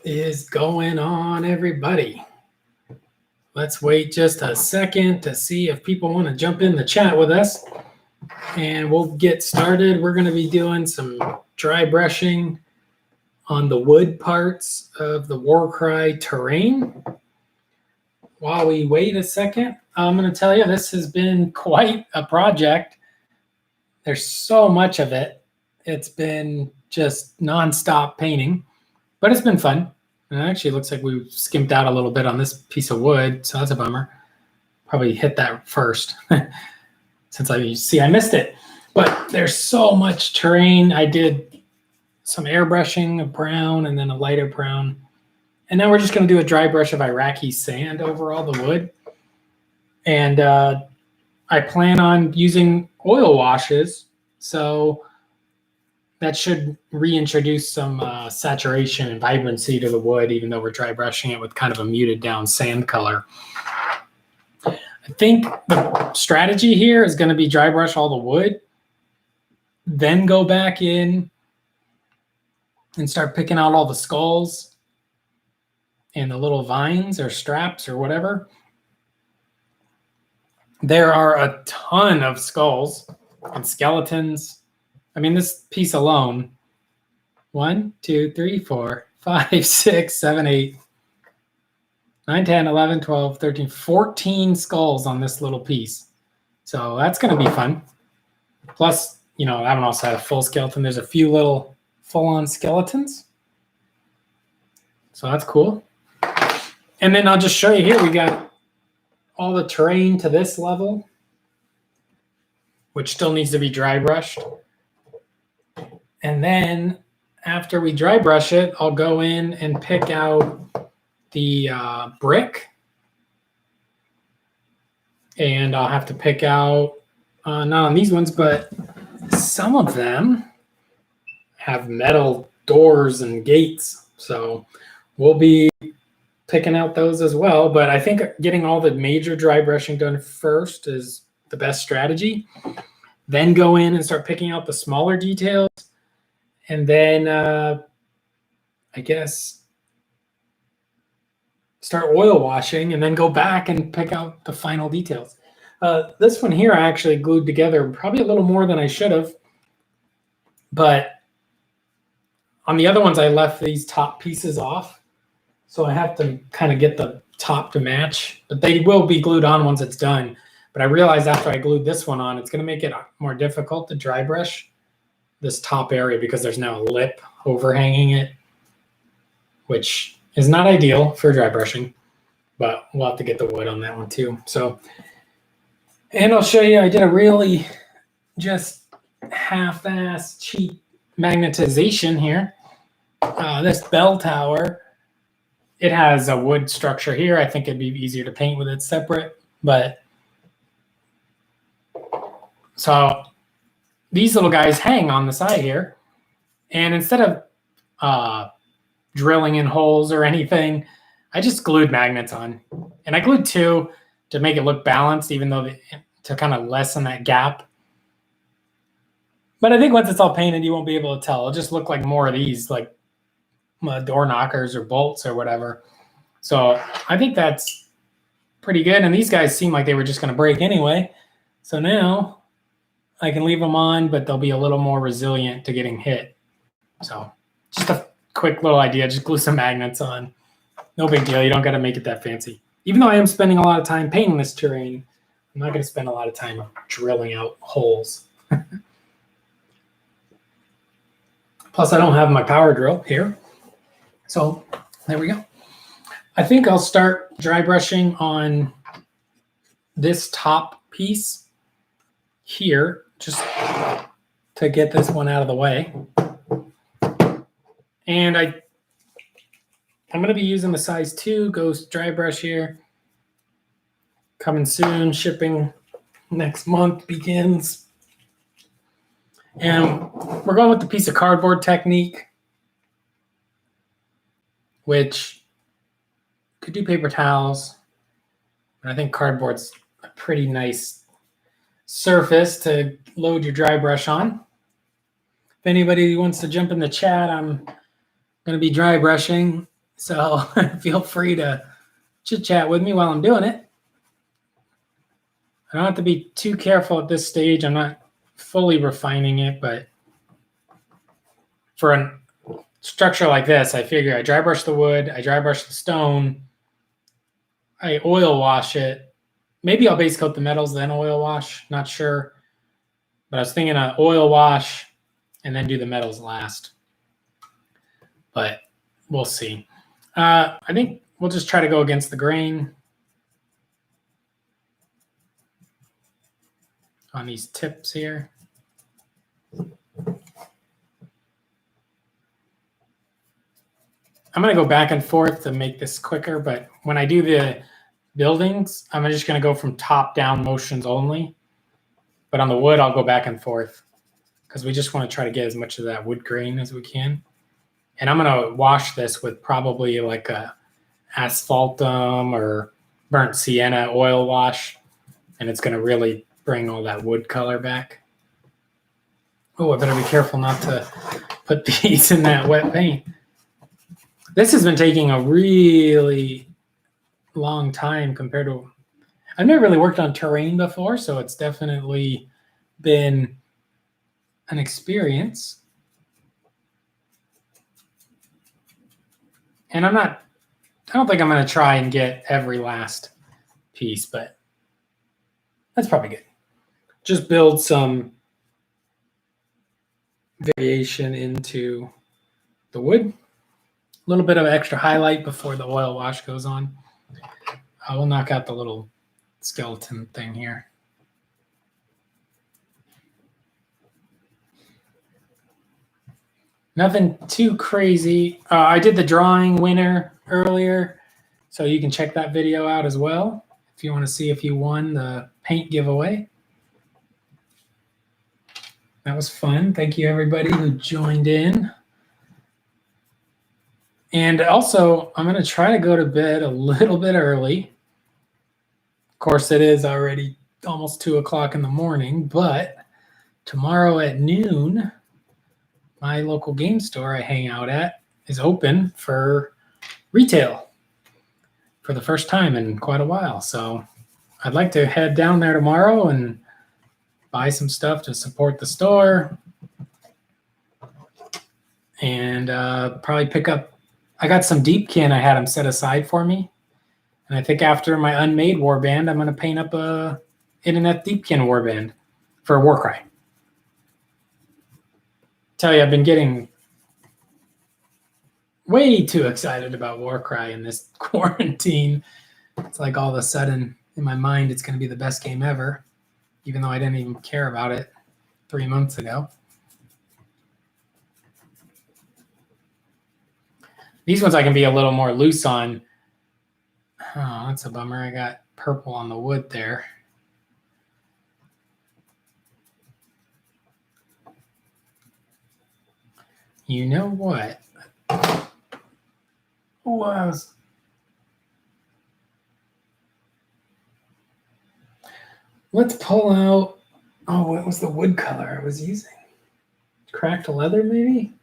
is going on, everybody? Let's wait just a second to see if people want to jump in the chat with us, and we'll get started. We're going to be doing some dry brushing on the wood parts of the Warcry terrain. While we wait a second, I'm going to tell you this has been quite a project. There's so much of it. It's been just nonstop painting, but it's been fun. And it actually looks like we skimped out a little bit on this piece of wood, so that's a bummer. Probably hit that first, since I missed it. But there's so much terrain. I did some airbrushing of brown and then a lighter brown. And now we're just going to do a dry brush of Iraqi sand over all the wood. And I plan on using oil washes, so that should reintroduce some saturation and vibrancy to the wood, even though we're dry brushing it with kind of a muted down sand color. I think the strategy here is going to be dry brush all the wood, then go back in and start picking out all the skulls and the little vines or straps or whatever. There are a ton of skulls and skeletons. I mean, this piece alone, 1, 2, 3, 4, 5, 6, 7, 8, 9, 10, 11, 12, 13, 14 skulls on this little piece. So that's going to be fun. Plus, I haven't also had a full skeleton. There's a few little full-on skeletons. So that's cool. And then I'll just show you here, we got all the terrain to this level, which still needs to be dry brushed. And then after we dry brush it, I'll go in and pick out the brick. And I'll have to pick out, not on these ones, but some of them have metal doors and gates. So we'll be picking out those as well. But I think getting all the major dry brushing done first is the best strategy. Then go in and start picking out the smaller details. And then, I guess, start oil washing and then go back and pick out the final details. This one here I actually glued together probably a little more than I should have. But on the other ones, I left these top pieces off. So I have to kind of get the top to match. But they will be glued on once it's done. But I realized after I glued this one on, it's going to make it more difficult to dry brush this top area because there's now a lip overhanging it, which is not ideal for dry brushing, but we'll have to get the wood on that one too. So, and I'll show you, I did a really just half-ass cheap magnetization here. This bell tower, it has a wood structure here. I think it'd be easier to paint with it separate, but so these little guys hang on the side here. And instead of drilling in holes or anything, I just glued magnets on. And I glued 2 to make it look balanced, even though to kind of lessen that gap. But I think once it's all painted, you won't be able to tell. It'll just look like more of these, like door knockers or bolts or whatever. So I think that's pretty good. And these guys seem like they were just going to break anyway. So now I can leave them on, but they'll be a little more resilient to getting hit. So just a quick little idea, just glue some magnets on. No big deal, you don't got to make it that fancy. Even though I am spending a lot of time painting this terrain, I'm not going to spend a lot of time drilling out holes. Plus, I don't have my power drill here. So there we go. I think I'll start dry brushing on this top piece here, just to get this one out of the way. And I'm going to be using the size 2 Ghost dry brush here. Coming soon, shipping next month begins. And we're going with the piece of cardboard technique, which could do paper towels. But I think cardboard's a pretty nice surface to load your dry brush on. If anybody wants to jump in the chat, I'm going to be dry brushing So feel free to chit chat with me while I'm doing it. I don't have to be too careful at this stage. I'm not fully refining it, but for a structure like this, I figure I dry brush the wood, I dry brush the stone, I oil wash it. Maybe I'll base coat the metals, then oil wash. Not sure. But I was thinking oil wash and then do the metals last. But we'll see. I think we'll just try to go against the grain on these tips here. I'm going to go back and forth to make this quicker, but when I do the buildings, I'm just going to go from top-down motions only. But on the wood, I'll go back and forth because we just want to try to get as much of that wood grain as we can. And I'm going to wash this with probably like a asphaltum or burnt sienna oil wash, and it's going to really bring all that wood color back. Oh, I better be careful not to put these in that wet paint. This has been taking a really long time compared to, I've never really worked on terrain before, so it's definitely been an experience. And I don't think I'm going to try and get every last piece, but that's probably good. Just build some variation into the wood. A little bit of extra highlight before the oil wash goes on. I will knock out the little skeleton thing here. Nothing too crazy. I did the drawing winner earlier, so you can check that video out as well if you want to see if you won the paint giveaway. That was fun. Thank you, everybody who joined in. And also, I'm going to try to go to bed a little bit early. Of course, it is already almost 2 o'clock in the morning, but tomorrow at noon, my local game store I hang out at is open for retail for the first time in quite a while. So I'd like to head down there tomorrow and buy some stuff to support the store and probably pick up. I got some Deepkin I had them set aside for me. And I think after my unmade warband, I'm going to paint up a Internet Deepkin warband for Warcry. Tell you, I've been getting way too excited about Warcry in this quarantine. It's like all of a sudden in my mind it's going to be the best game ever, even though I didn't even care about it 3 months ago. These ones I can be a little more loose on. Oh, that's a bummer. I got purple on the wood there. You know what? Let's pull out, what was the wood color I was using? Cracked leather, maybe?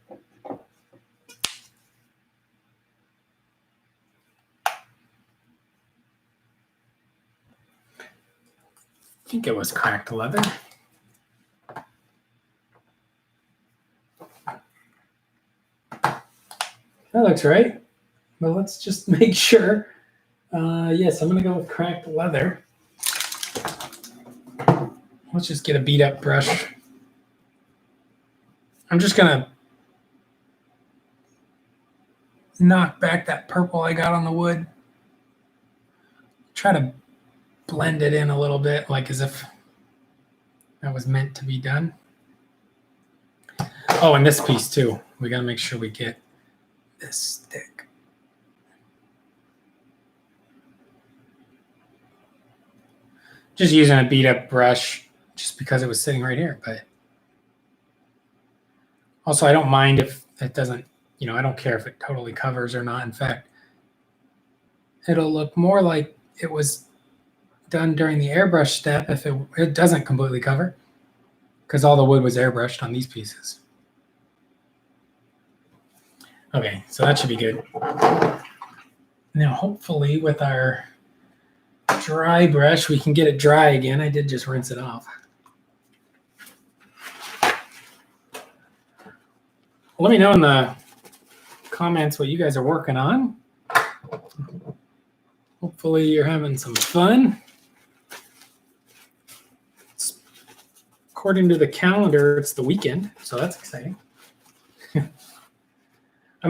I think it was cracked leather. That looks right. Well, let's just make sure. Yes, I'm going to go with cracked leather. Let's just get a beat up brush. I'm just going to knock back that purple I got on the wood. Try to blend it in a little bit, like as if that was meant to be done. Oh, and this piece too. We got to make sure we get this thick. Just using a beat up brush just because it was sitting right here. But also, I don't mind if it doesn't, I don't care if it totally covers or not. In fact, it'll look more like it was done during the airbrush step if it doesn't completely cover, because all the wood was airbrushed on these pieces. Okay, so that should be good. Now, hopefully with our dry brush, we can get it dry again. I did just rinse it off. Let me know in the comments what you guys are working on. Hopefully you're having some fun. According to the calendar, it's the weekend, so that's exciting. I'm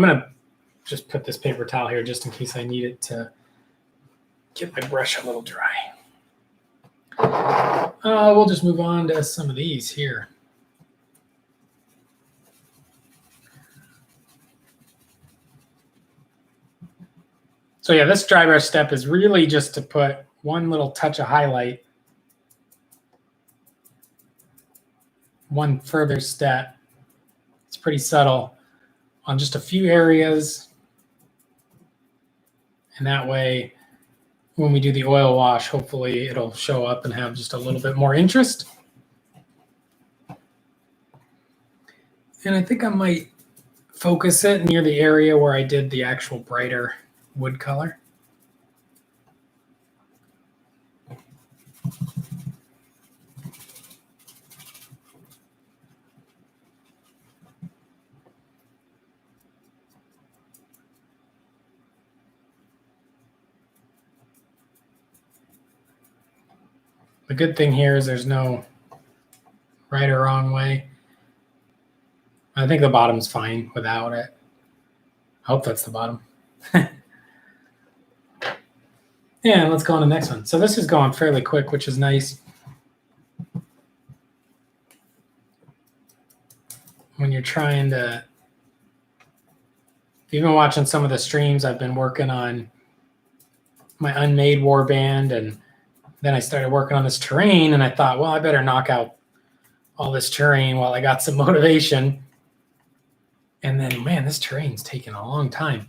going to just put this paper towel here just in case I need it to get my brush a little dry. We'll just move on to some of these here. So yeah, this dry brush step is really just to put one little touch of highlight, one further step. It's pretty subtle on just a few areas. And that way, when we do the oil wash, hopefully it'll show up and have just a little bit more interest. And I think I might focus it near the area where I did the actual brighter wood color. The good thing here is there's no right or wrong way. I think the bottom's fine without it. I hope that's the bottom. Yeah, let's go on to the next one. So this is going fairly quick, which is nice. When you're trying to, if you've been watching some of the streams, I've been working on my unmade warband, and then I started working on this terrain, and I thought, well, I better knock out all this terrain while I got some motivation. And then, man, this terrain's taking a long time.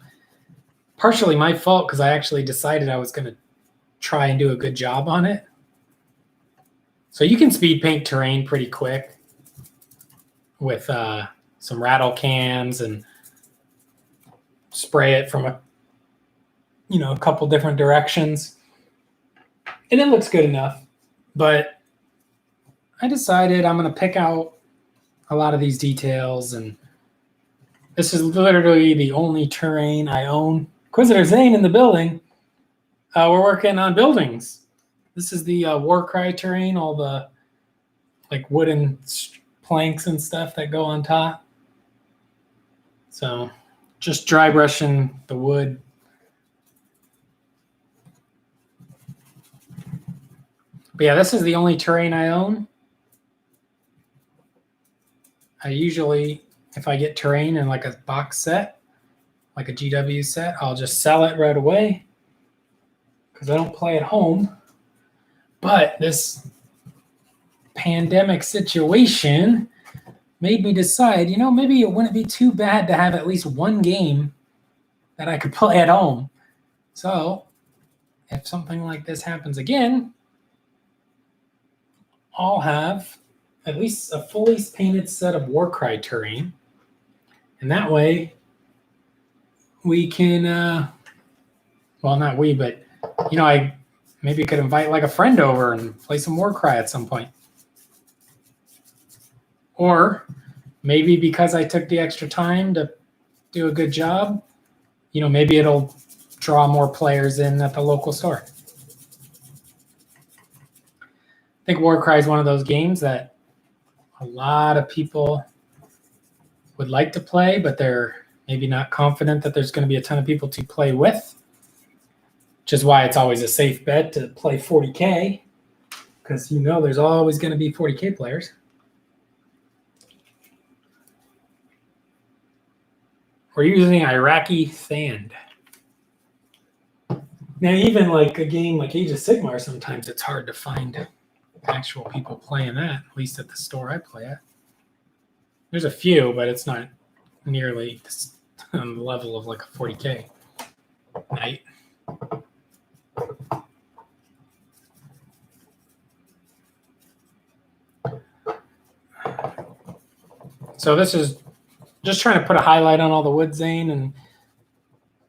Partially my fault because I actually decided I was going to try and do a good job on it. So you can speed paint terrain pretty quick with some rattle cans and spray it from a couple different directions. And it looks good enough. But I decided I'm going to pick out a lot of these details, and this is literally the only terrain I own. Inquisitor Zane in the building. We're working on buildings. This is the Warcry terrain, all the like wooden planks and stuff that go on top. So just dry brushing the wood. But yeah, this is the only terrain I own. I usually, if I get terrain in like a box set, like a GW set, I'll just sell it right away because I don't play at home. But this pandemic situation made me decide, maybe it wouldn't be too bad to have at least one game that I could play at home. So if something like this happens again, I'll have at least a fully painted set of Warcry terrain. And that way we can, well, not we, but, I maybe could invite like a friend over and play some Warcry at some point. Or maybe because I took the extra time to do a good job, maybe it'll draw more players in at the local store. I think Warcry is one of those games that a lot of people would like to play, but they're maybe not confident that there's going to be a ton of people to play with, which is why it's always a safe bet to play 40K, because there's always going to be 40K players. We're using Iraqi sand. Now, even like a game like Age of Sigmar, sometimes it's hard to find actual people playing that, at least at the store I play at. There's a few, but it's not nearly on the level of like a 40K night. So this is Just trying to put a highlight on all the wood, Zane, and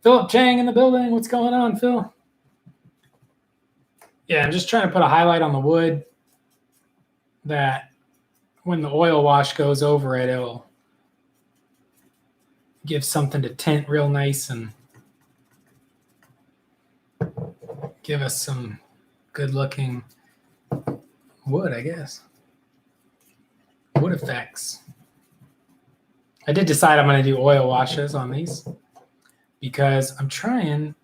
Philip Chang in the building. What's going on, Phil? Yeah, I'm just trying to put a highlight on the wood that when the oil wash goes over it, it'll give something to tint real nice and give us some good looking wood, I guess. Wood effects. I did decide I'm going to do oil washes on these because I'm trying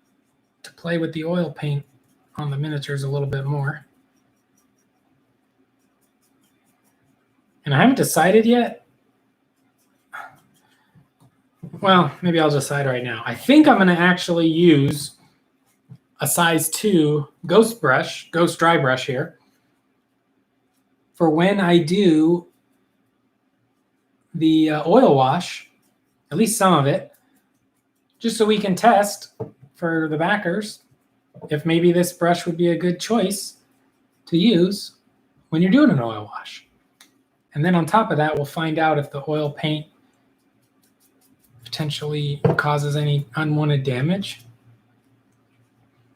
to play with the oil paint on the miniatures a little bit more. And I haven't decided yet. Well, maybe I'll decide right now. I think I'm going to actually use a size 2 ghost dry brush here for when I do the oil wash, at least some of it, just so we can test for the backers if maybe this brush would be a good choice to use when you're doing an oil wash. And then on top of that, we'll find out if the oil paint potentially causes any unwanted damage.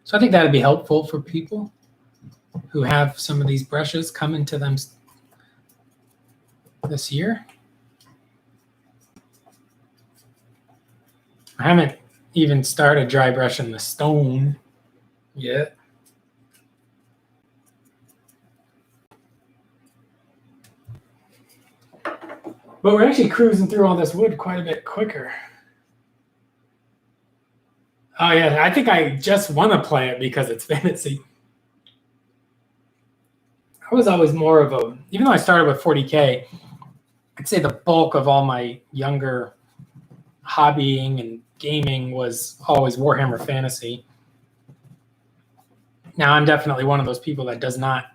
So I think that would be helpful for people who have some of these brushes coming to them this year. I haven't even started dry brushing the stone yet. But we're actually cruising through all this wood quite a bit quicker. Oh yeah, I think I just want to play it because it's fantasy. I was always more of a, even though I started with 40K, I'd say the bulk of all my younger hobbying and gaming was always Warhammer Fantasy. Now I'm definitely one of those people that does not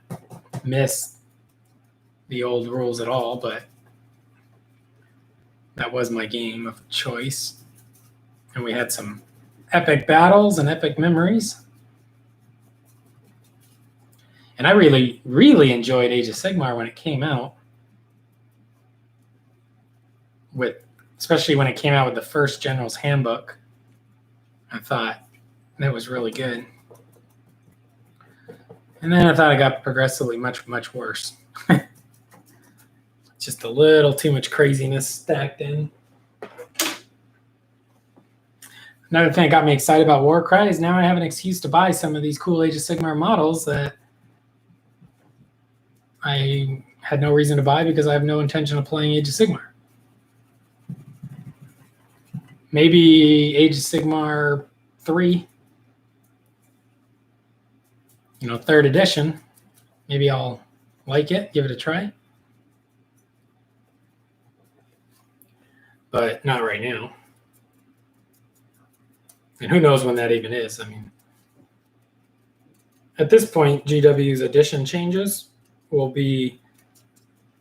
miss the old rules at all, but that was my game of choice. And we had some epic battles and epic memories. And I really, really enjoyed Age of Sigmar when it came out. Especially when it came out with the first General's Handbook. I thought that was really good. And then I thought it got progressively much, much worse. Just a little too much craziness stacked in. Another thing that got me excited about Warcry is now I have an excuse to buy some of these cool Age of Sigmar models that I had no reason to buy because I have no intention of playing Age of Sigmar. Maybe Age of Sigmar 3, 3rd edition. Maybe I'll like it, give it a try. But not right now. And who knows when that even is. I mean, at this point, GW's edition changes will be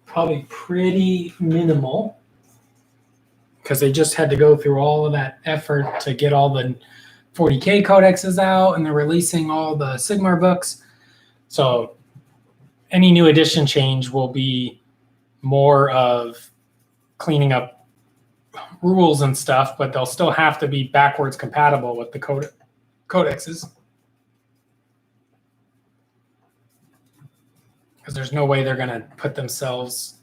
probably pretty minimal because they just had to go through all of that effort to get all the 40K codexes out, and they're releasing all the Sigmar books. So any new edition change will be more of cleaning up rules and stuff, but they'll still have to be backwards compatible with the codexes. Because there's no way they're going to put themselves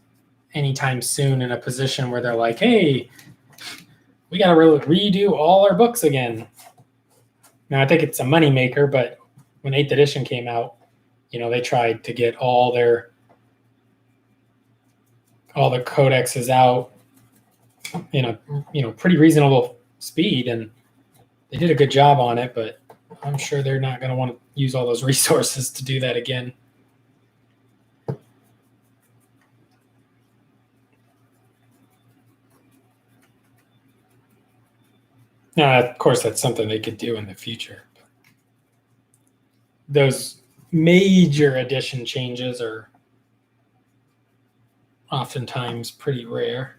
anytime soon in a position where they're like, hey, we got to redo all our books again. Now, I think it's a moneymaker, but when 8th edition came out, they tried to get all the codexes out in a pretty reasonable speed, and they did a good job on it, but I'm sure they're not going to want to use all those resources to do that again. Now, of course, that's something they could do in the future. Those major edition changes are oftentimes pretty rare.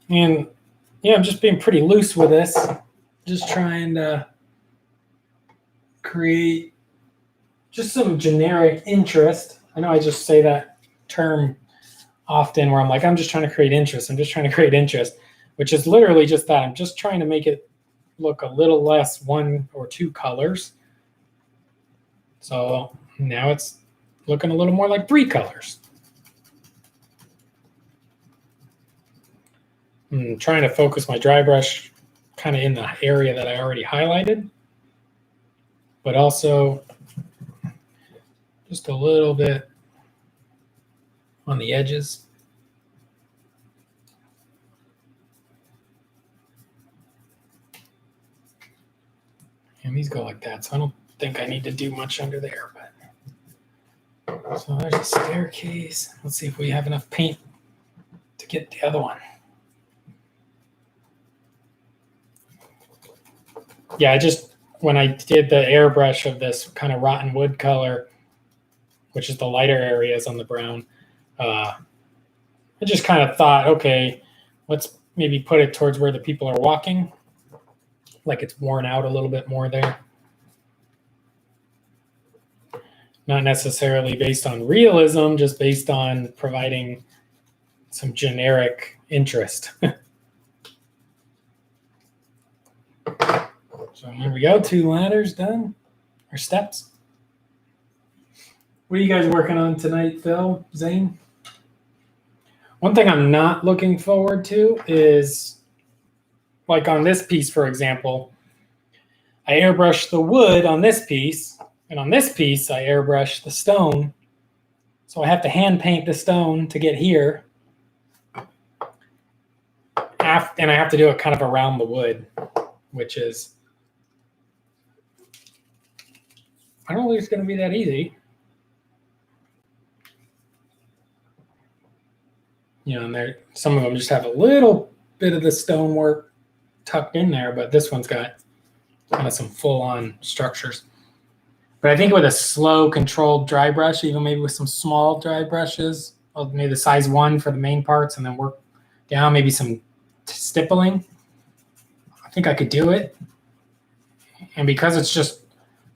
And yeah, I'm just being pretty loose with this. Just trying to create just some generic interest. I know I just say that term often where I'm like, I'm just trying to create interest. I'm just trying to create interest, which is literally just that. I'm just trying to make it look a little less 1 or 2 colors. So now it's looking a little more like 3 colors. I'm trying to focus my dry brush kind of in the area that I already highlighted, but also just a little bit on the edges. And these go like that, so I don't think I need to do much under there. But so there's a staircase. Let's see if we have enough paint to get the other one. Yeah, when I did the airbrush of this kind of rotten wood color, which is the lighter areas on the brown, I just kind of thought, okay, let's maybe put it towards where the people are walking, like it's worn out a little bit more there. Not necessarily based on realism, just based on providing some generic interest. So here we go, 2 ladders done, or steps. What are you guys working on tonight, Phil, Zane? One thing I'm not looking forward to is, like on this piece, for example, I airbrushed the wood on this piece, and on this piece, I airbrushed the stone. So I have to hand paint the stone to get here. And I have to do it kind of around the wood, which is, I don't think it's going to be that easy. You know, and some of them just have a little bit of the stonework tucked in there, but this one's got kind of some full-on structures. But I think with a slow, controlled dry brush, even maybe with some small dry brushes, maybe the size 1 for the main parts, and then work down, maybe some stippling, I think I could do it. And because it's just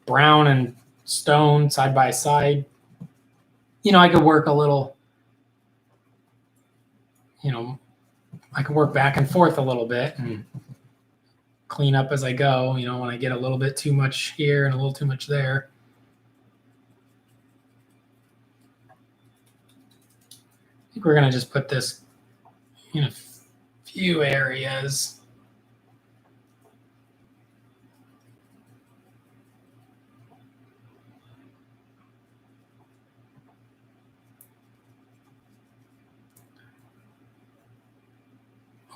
brown and stone side by side, you know, I could work a little, you know, I can work back and forth a little bit and clean up as I go, you know, when I get a little bit too much here and a little too much there. I think we're going to just put this in a few areas.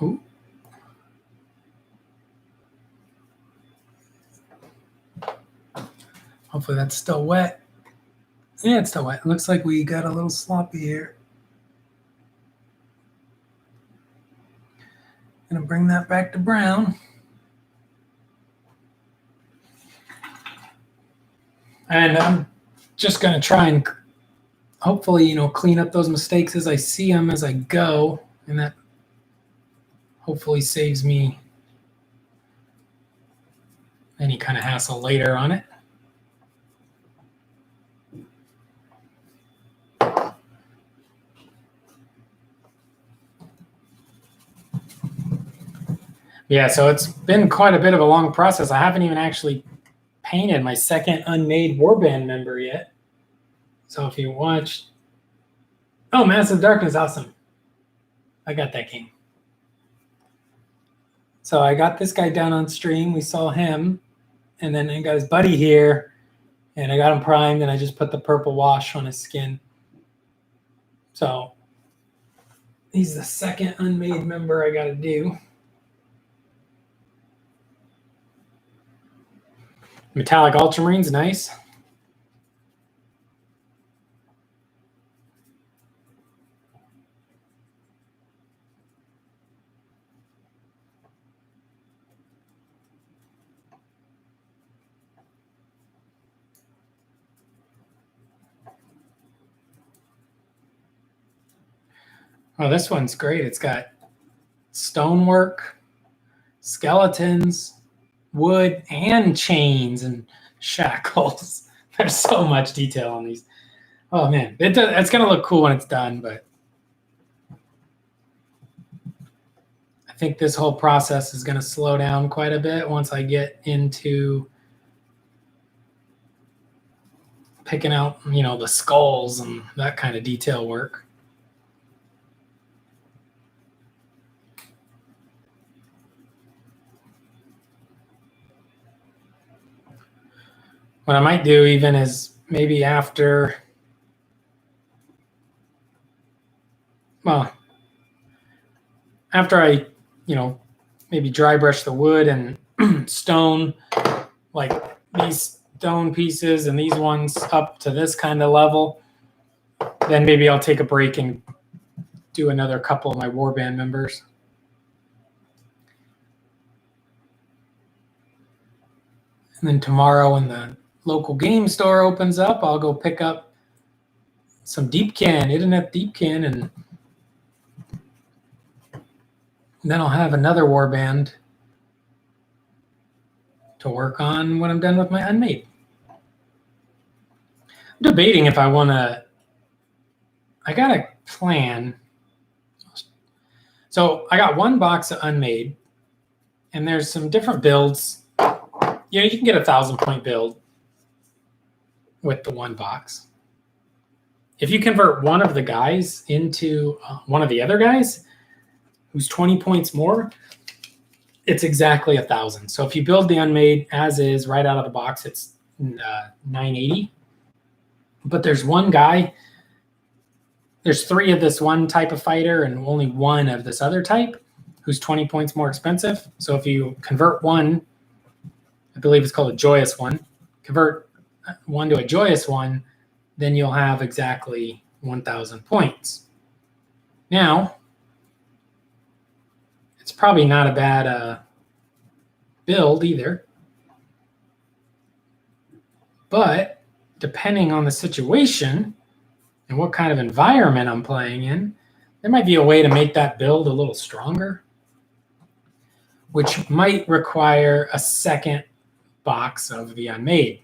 Ooh. Hopefully that's still wet. Yeah, it's still wet. It looks like we got a little sloppy here. Gonna bring that back to brown. And I'm just gonna try and hopefully, you know, clean up those mistakes as I see them as I go, and that hopefully saves me any kind of hassle later on it. Yeah, so it's been quite a bit of a long process. I haven't even actually painted my second unmade warband member yet. So if you watched, oh, Massive Darkness, awesome. I got that game. So I got this guy down on stream. We saw him, and then I got his buddy here, and I got him primed, and I just put the purple wash on his skin. So he's the second unmade member I got to do. Metallic Ultramarines, nice. Oh, this one's great. It's got stonework, skeletons, wood, and chains, and shackles. There's so much detail on these. Oh man, it's gonna look cool when it's done, but I think this whole process is gonna slow down quite a bit once I get into picking out, the skulls and that kind of detail work. What I might do even is maybe after I, maybe dry brush the wood and stone, like these stone pieces and these ones up to this kind of level, then maybe I'll take a break and do another couple of my warband members. And then tomorrow when the local game store opens up, I'll go pick up some Deepkin, Internet Deepkin, and then I'll have another warband to work on when I'm done with my unmade. I'm debating if I want to. I got a plan. So I got one box of unmade, and there's some different builds. You can get a 1,000-point build with the one box. If you convert one of the guys into one of the other guys, who's 20 points more, it's exactly 1,000. So if you build the unmade as is right out of the box, it's 980. But there's one guy. There's 3 of this one type of fighter and only 1 of this other type, who's 20 points more expensive. So if you convert one, I believe it's called a joyous one, convert one to a joyous one, then you'll have exactly 1,000 points. Now, it's probably not a bad build either. But depending on the situation and what kind of environment I'm playing in, there might be a way to make that build a little stronger, which might require a second box of the unmade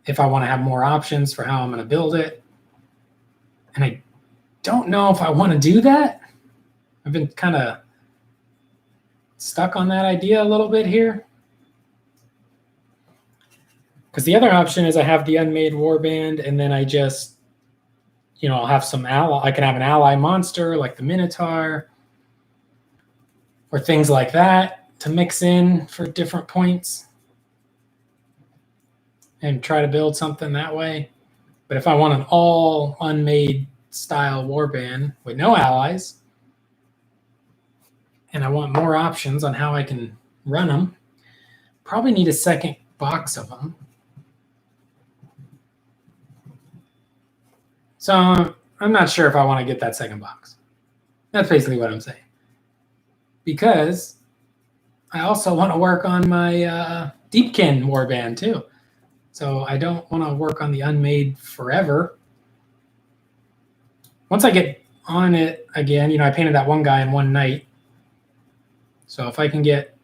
if I want to have more options for how I'm going to build it. And I don't know if I want to do that. I've been kind of stuck on that idea a little bit here. Because the other option is I have the unmade warband, and then I just, I'll have some ally. I can have an ally monster like the Minotaur or things like that to mix in for different points and try to build something that way. But if I want an all unmade style warband with no allies, and I want more options on how I can run them, probably need a second box of them. So I'm not sure if I want to get that second box. That's basically what I'm saying. Because I also want to work on my Deepkin warband too. So I don't want to work on the unmade forever. Once I get on it again, I painted that one guy in one night. So if I can get,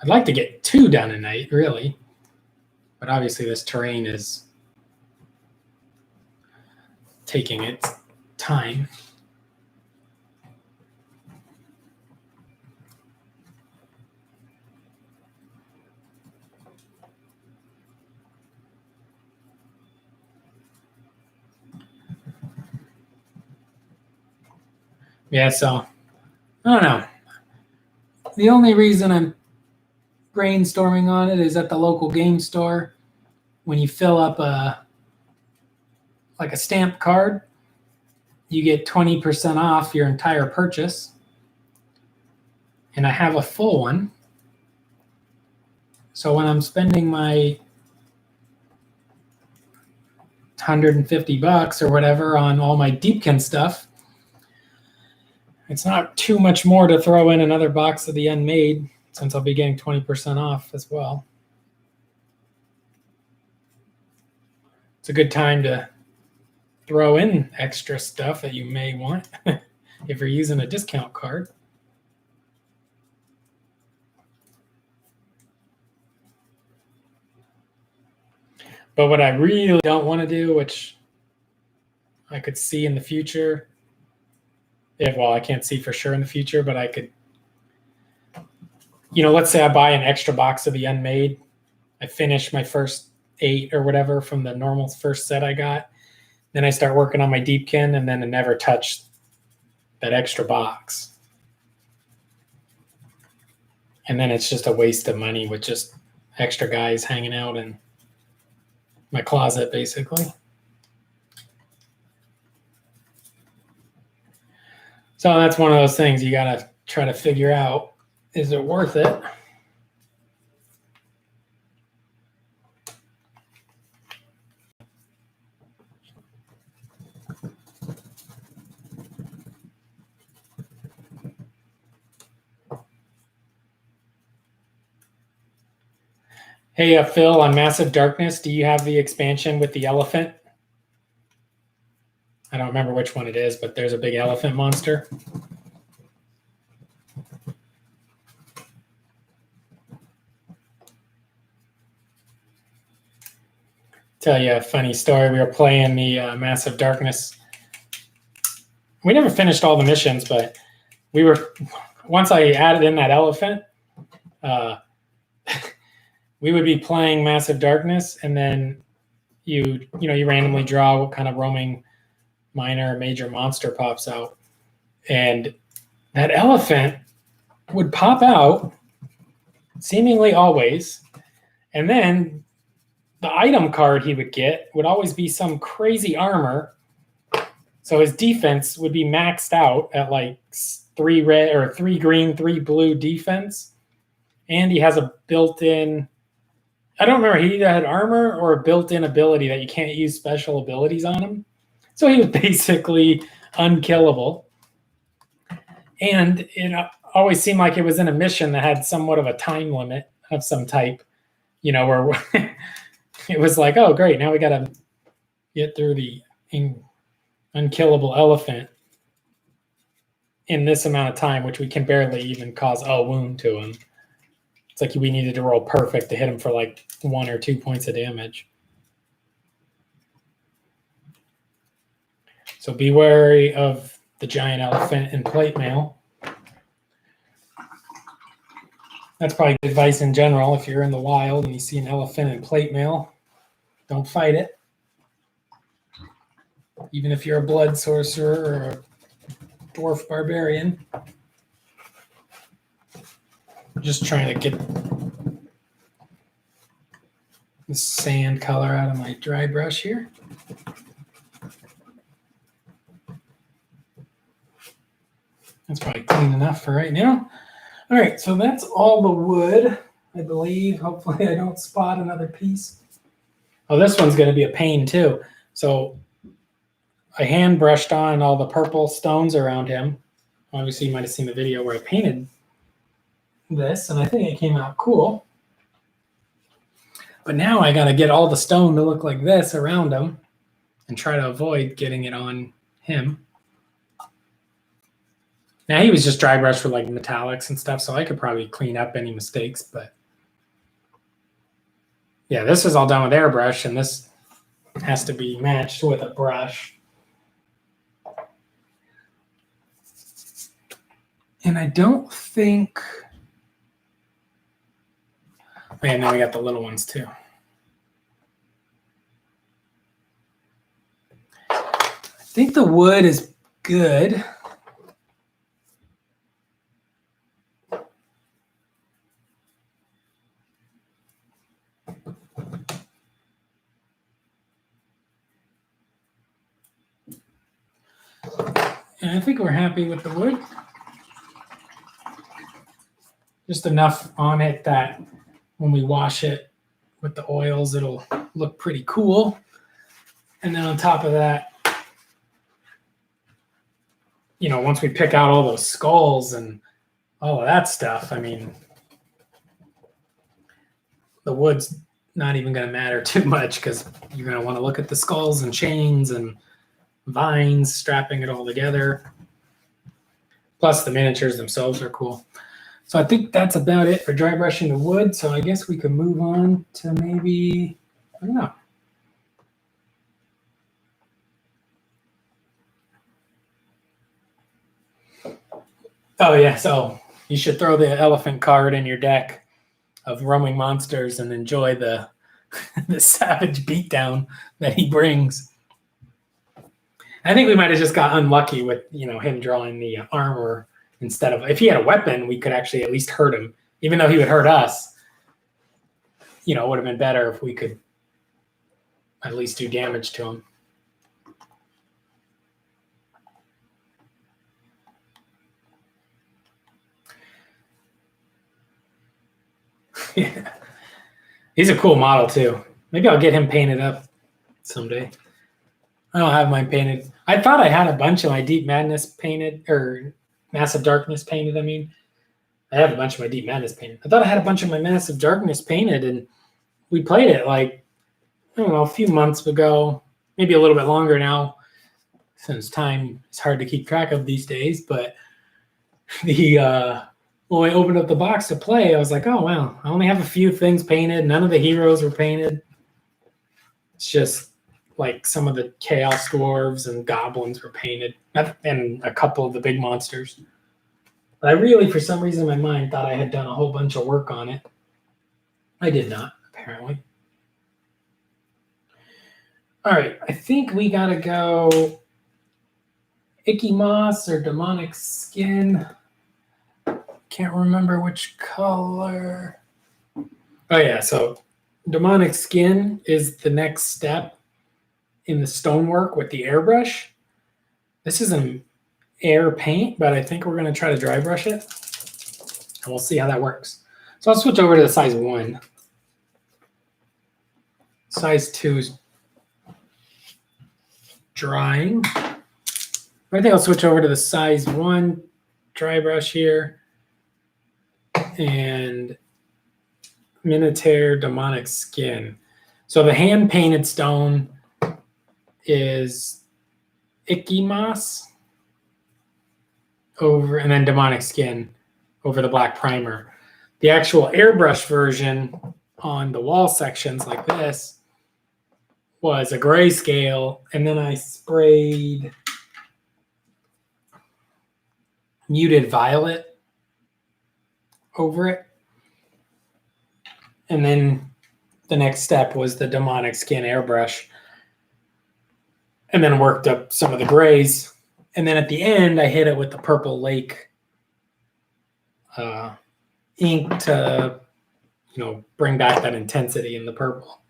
I'd like to get 2 done a night, really. But obviously this terrain is taking its time. Yeah, so I don't know. The only reason I'm brainstorming on it is at the local game store. When you fill up a stamp card, you get 20% off your entire purchase. And I have a full one. So when I'm spending my $150 or whatever on all my Deepkin stuff, it's not too much more to throw in another box of the unmade, since I'll be getting 20% off as well. It's a good time to throw in extra stuff that you may want if you're using a discount card. But what I really don't want to do, which I could see in the future, well, I can't see for sure in the future, but I could, let's say I buy an extra box of the unmade. I finish my first 8 or whatever from the normal first set I got. Then I start working on my Deepkin, and then I never touch that extra box. And then it's just a waste of money with just extra guys hanging out in my closet, basically. So that's one of those things you got to try to figure out. Is it worth it? Hey, Phil, on Massive Darkness, do you have the expansion with the elephant? I don't remember which one it is, but there's a big elephant monster. Tell you a funny story. We were playing the Massive Darkness. We never finished all the missions, but once I added in that elephant, we would be playing Massive Darkness, and then you randomly draw what kind of roaming minor or major monster pops out. And that elephant would pop out seemingly always, and then the item card he would get would always be some crazy armor. So his defense would be maxed out at like 3 red or 3 green, 3 blue defense. And he has a built-in, I don't remember, he either had armor or a built-in ability that you can't use special abilities on him. So he was basically unkillable. And it always seemed like it was in a mission that had somewhat of a time limit of some type, where it was like, oh, great, now we got to get through the unkillable elephant in this amount of time, which we can barely even cause a wound to him. It's like we needed to roll perfect to hit him for like 1 or 2 points of damage. So be wary of the giant elephant in plate mail. That's probably good advice in general. If you're in the wild and you see an elephant in plate mail, don't fight it. Even if you're a blood sorcerer or a dwarf barbarian. I'm just trying to get the sand color out of my dry brush here. That's probably clean enough for right now. All right, so that's all the wood, I believe. Hopefully I don't spot another piece. Oh, this one's going to be a pain too. So I hand brushed on all the purple stones around him. Obviously, you might have seen the video where I painted this, and I think it came out cool. But now I got to get all the stone to look like this around him and try to avoid getting it on him. Now, he was just dry brushed with like metallics and stuff, so I could probably clean up any mistakes. But yeah, this is all done with airbrush, and this has to be matched with a brush. And I don't think... Man, now we got the little ones too. I think the wood is good. And I think we're happy with the wood. Just enough on it that when we wash it with the oils, it'll look pretty cool. And then on top of that, once we pick out all those skulls and all of that stuff, I mean, the wood's not even going to matter too much because you're going to want to look at the skulls and chains and vines strapping it all together. Plus the miniatures themselves are cool. So I think that's about it for dry brushing the wood. So I guess we could move on to maybe, I don't know. Oh yeah, so you should throw the elephant card in your deck of roaming monsters and enjoy the the savage beatdown that he brings. I think we might have just got unlucky with him drawing the armor instead of, if he had a weapon, we could actually at least hurt him, even though he would hurt us. It would have been better if we could at least do damage to him. Yeah. He's a cool model too. Maybe I'll get him painted up someday. I don't have mine painted. I thought I had a bunch of my Deep Madness painted, or Massive Darkness painted. I have a bunch of my Deep Madness painted. I thought I had a bunch of my Massive Darkness painted, and we played it like, I don't know, a few months ago, maybe a little bit longer now, since time is hard to keep track of these days. But when I opened up the box to play, I was like, oh wow, I only have a few things painted. None of the heroes were painted. It's just like some of the Chaos Dwarves and Goblins were painted, and a couple of the big monsters. But I really, for some reason in my mind, thought I had done a whole bunch of work on it. I did not, apparently. All right, I think we gotta go Icky Moss or Demonic Skin. Can't remember which color. Oh yeah, so Demonic Skin is the next step in the stonework with the airbrush. This is an air paint, but I think we're going to try to dry brush it, and we'll see how that works. So I'll switch over to the size 1. Size 2 is drying. I think I'll switch over to the size 1 dry brush here, and Minotaur Demonic Skin. So the hand painted stone is Icky Moss over, and then Demonic Skin over the black primer. The actual airbrush version on the wall sections like this was a grayscale, and then I sprayed muted violet over it. And then the next step was the Demonic Skin airbrush, and then worked up some of the grays. And then at the end, I hit it with the Purple Lake ink to, bring back that intensity in the purple.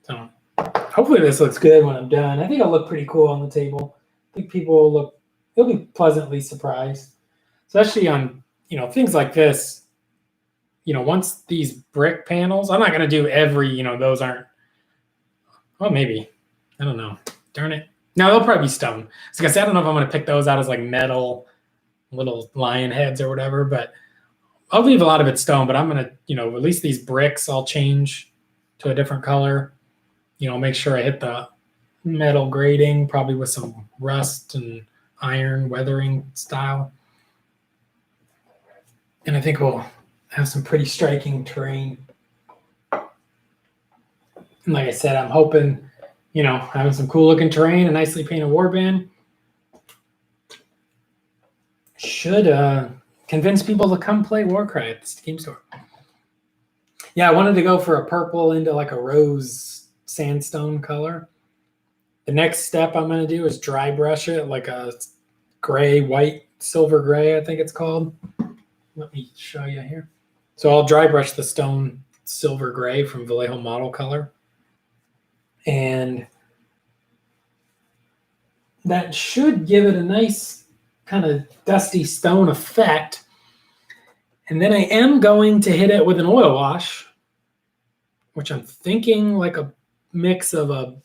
So hopefully this looks good when I'm done. I think it'll look pretty cool on the table. I think people they'll be pleasantly surprised, especially on, things like this. Once these brick panels, I'm not going to do every, those aren't, well, maybe, I don't know. Darn it. No, they'll probably be stone. So I don't know if I'm going to pick those out as like metal little lion heads or whatever, but I'll leave a lot of it stone, but I'm going to, at least these bricks I'll change to a different color, make sure I hit the metal grading, probably with some rust and iron weathering style. And I think we'll have some pretty striking terrain. And like I said, I'm hoping, having some cool looking terrain, a nicely painted warband should convince people to come play Warcry at the game store. Yeah, I wanted to go for a purple into like a rose sandstone color. The next step I'm going to do is dry brush it like a gray, white, silver gray, I think it's called. Let me show you here. So I'll dry brush the stone silver gray from Vallejo Model Color. And that should give it a nice kind of dusty stone effect. And then I am going to hit it with an oil wash, which I'm thinking like a mix of a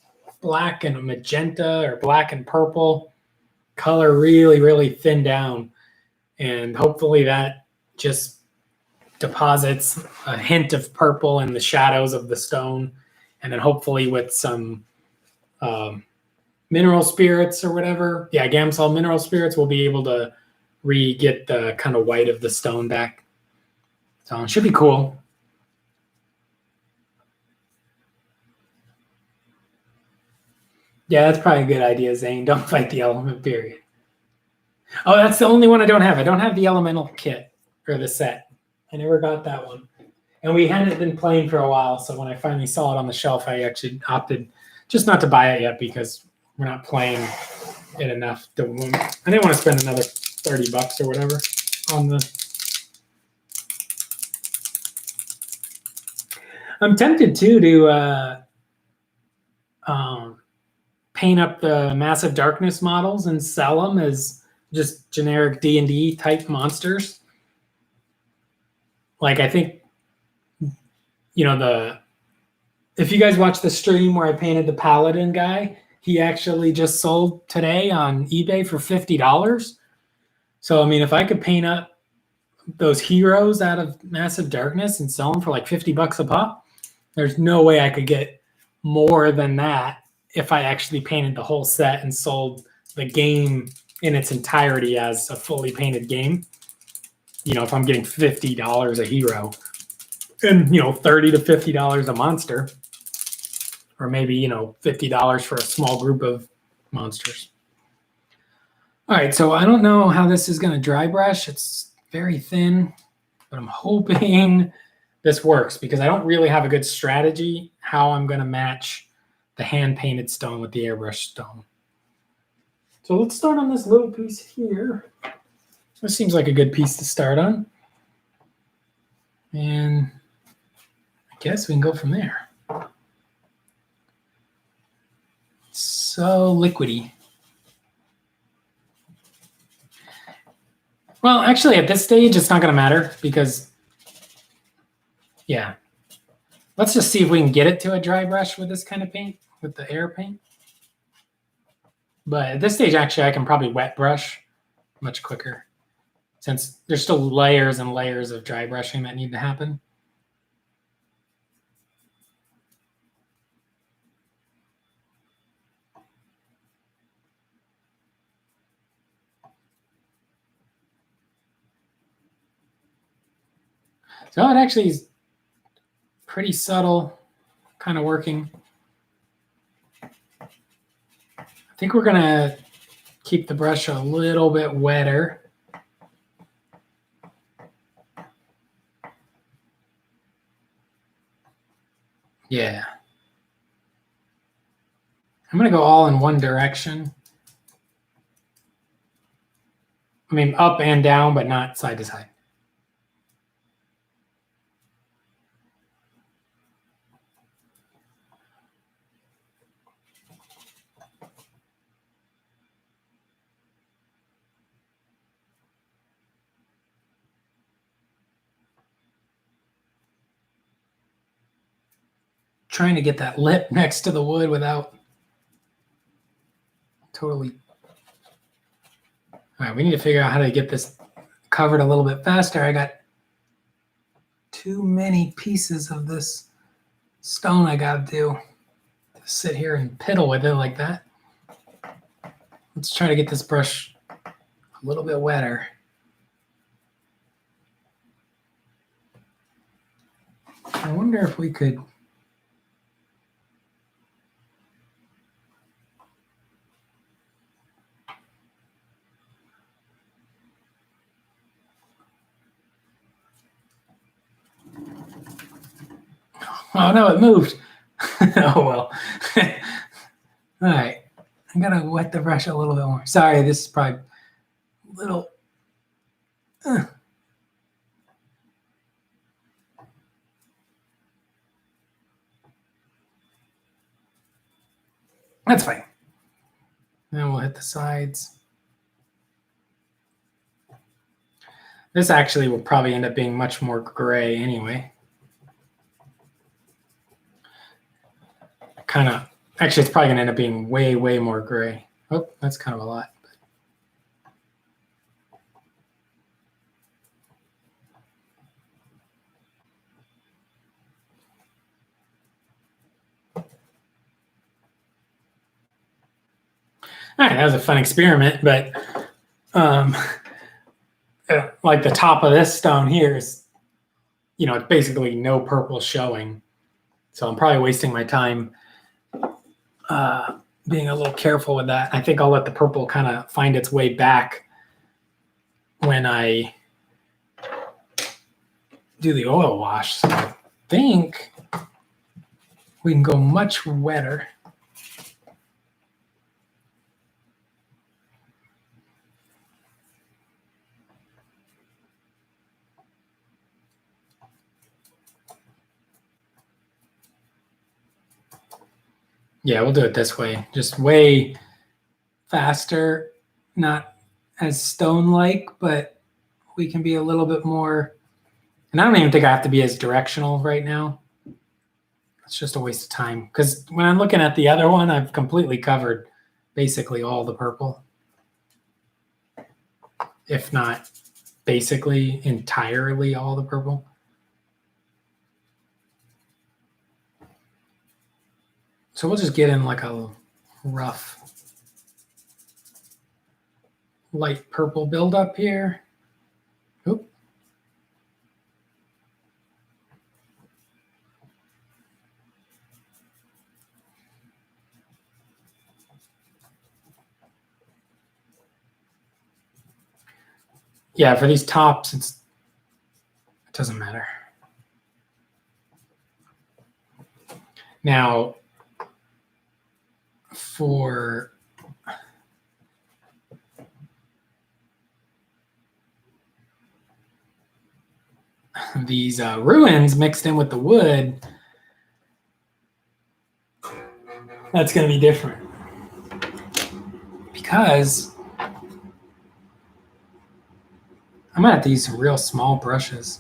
black and a magenta or black and purple color, really, really thin down. And hopefully that just deposits a hint of purple in the shadows of the stone. And then hopefully with some mineral spirits or whatever, Gamsol mineral spirits, we'll be able to get the kind of white of the stone back. So it should be cool. Yeah, that's probably a good idea, Zane. Don't fight the element, period. Oh, that's the only one I don't have. I don't have the elemental kit or the set. I never got that one. And we hadn't been playing for a while, so when I finally saw it on the shelf, I actually opted just not to buy it yet because we're not playing it enough. I didn't want to spend another $30 or whatever on the. I'm tempted too to paint up the Massive Darkness models and sell them as just generic D&D type monsters. Like I think, if you guys watch the stream where I painted the Paladin guy, he actually just sold today on eBay for $50. So, I mean, if I could paint up those heroes out of Massive Darkness and sell them for like $50 a pop, there's no way I could get more than that if I actually painted the whole set and sold the game in its entirety as a fully painted game. If I'm getting $50 a hero and, $30 to $50 a monster, or maybe, $50 for a small group of monsters. All right, so I don't know how this is going to dry brush. It's very thin, but I'm hoping this works because I don't really have a good strategy how I'm going to match the hand-painted stone with the airbrush stone. So let's start on this little piece here. This seems like a good piece to start on. And I guess we can go from there. It's so liquidy. Well, actually, at this stage, it's not going to matter because, yeah. Let's just see if we can get it to a dry brush with this kind of paint, with the air paint. But at this stage, actually, I can probably wet brush much quicker since there's still layers and layers of dry brushing that need to happen. So it actually is pretty subtle, kind of working. I think we're going to keep the brush a little bit wetter. Yeah. I'm going to go all in one direction. I mean, up and down, but not side to side. Trying to get that lip next to the wood without totally. All right, we need to figure out how to get this covered a little bit faster. I got too many pieces of this stone I got to do to sit here and piddle with it like that. Let's try to get this brush a little bit wetter. I wonder if we could. Oh no, it moved. Oh well. All right. I gotta wet the brush a little bit more. Sorry, this is probably a little. That's fine. Then we'll hit the sides. This actually will probably end up being much more gray anyway. Actually, it's probably going to end up being way, way more gray. Oh, that's kind of a lot. All right, that was a fun experiment, but like the top of this stone here is, it's basically no purple showing. So I'm probably wasting my time being a little careful with that. I think I'll let the purple kind of find its way back when I do the oil wash. So I think we can go much wetter. Yeah, we'll do it this way. Just way faster, not as stone-like, but we can be a little bit more. And I don't even think I have to be as directional right now. It's just a waste of time. Because when I'm looking at the other one, I've completely covered basically all the purple. If not basically entirely all the purple. So we'll just get in like a rough light purple buildup here. Oop. Yeah, for these tops, it doesn't matter. Now, for these ruins mixed in with the wood, that's going to be different. Because I'm going to have to use some real small brushes.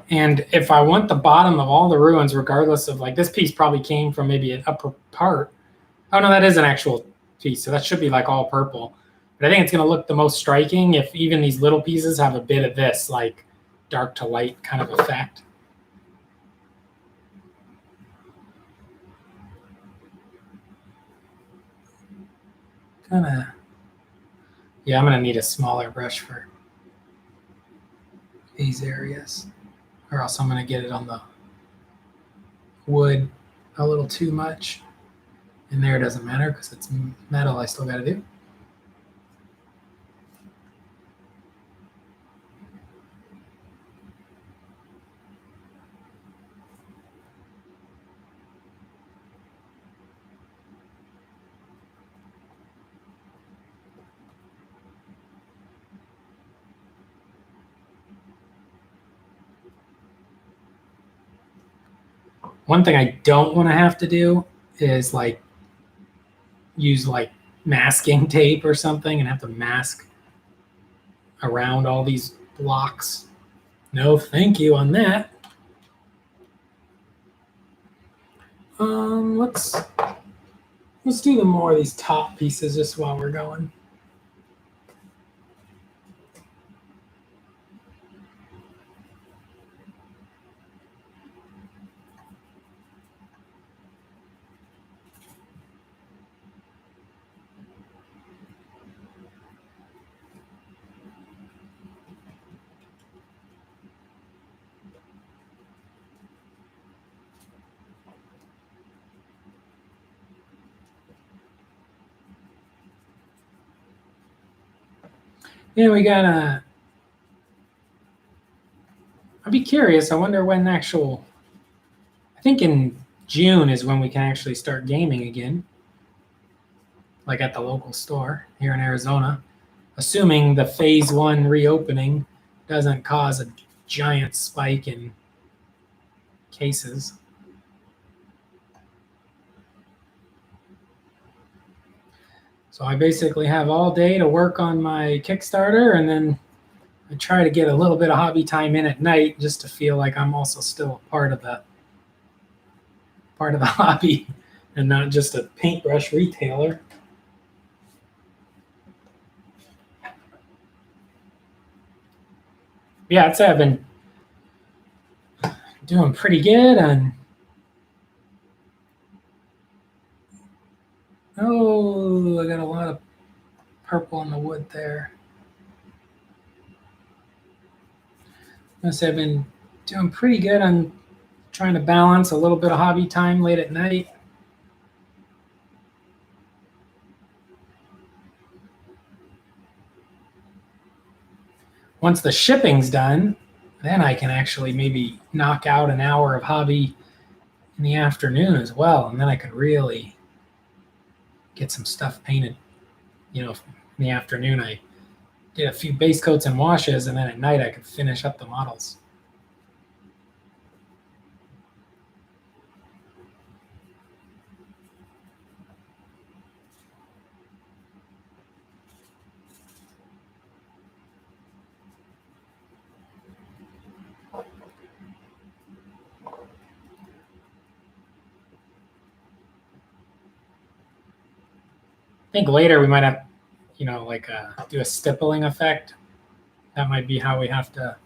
And if I want the bottom of all the ruins, regardless of, like, this piece probably came from maybe an upper part. Oh, no, that is an actual piece. So that should be like all purple. But I think it's going to look the most striking if even these little pieces have a bit of this, like, dark to light kind of effect. Yeah, I'm going to need a smaller brush for these areas, or else I'm going to get it on the wood a little too much. And there it doesn't matter because it's metal I still got to do. One thing I don't want to have to do is like use like masking tape or something and have to mask around all these blocks. No, thank you on that. Let's do more of these top pieces just while we're going. Yeah, we gotta. I'd be curious. I wonder when I think in June is when we can actually start gaming again, like at the local store here in Arizona, assuming the phase 1 reopening doesn't cause a giant spike in cases. So I basically have all day to work on my Kickstarter, and then I try to get a little bit of hobby time in at night just to feel like I'm also still a part of the hobby and not just a paintbrush retailer. Yeah, I'd say I've been doing pretty good on. Oh, I got a lot of purple on the wood there. I say I've been doing pretty good on trying to balance a little bit of hobby time late at night. once the shipping's done, then I can actually maybe knock out an hour of hobby in the afternoon as well. And then I could really get some stuff painted. In the afternoon, I did a few base coats and washes, and then at night I could finish up the models. I think later we might have, do a stippling effect. That might be how we have to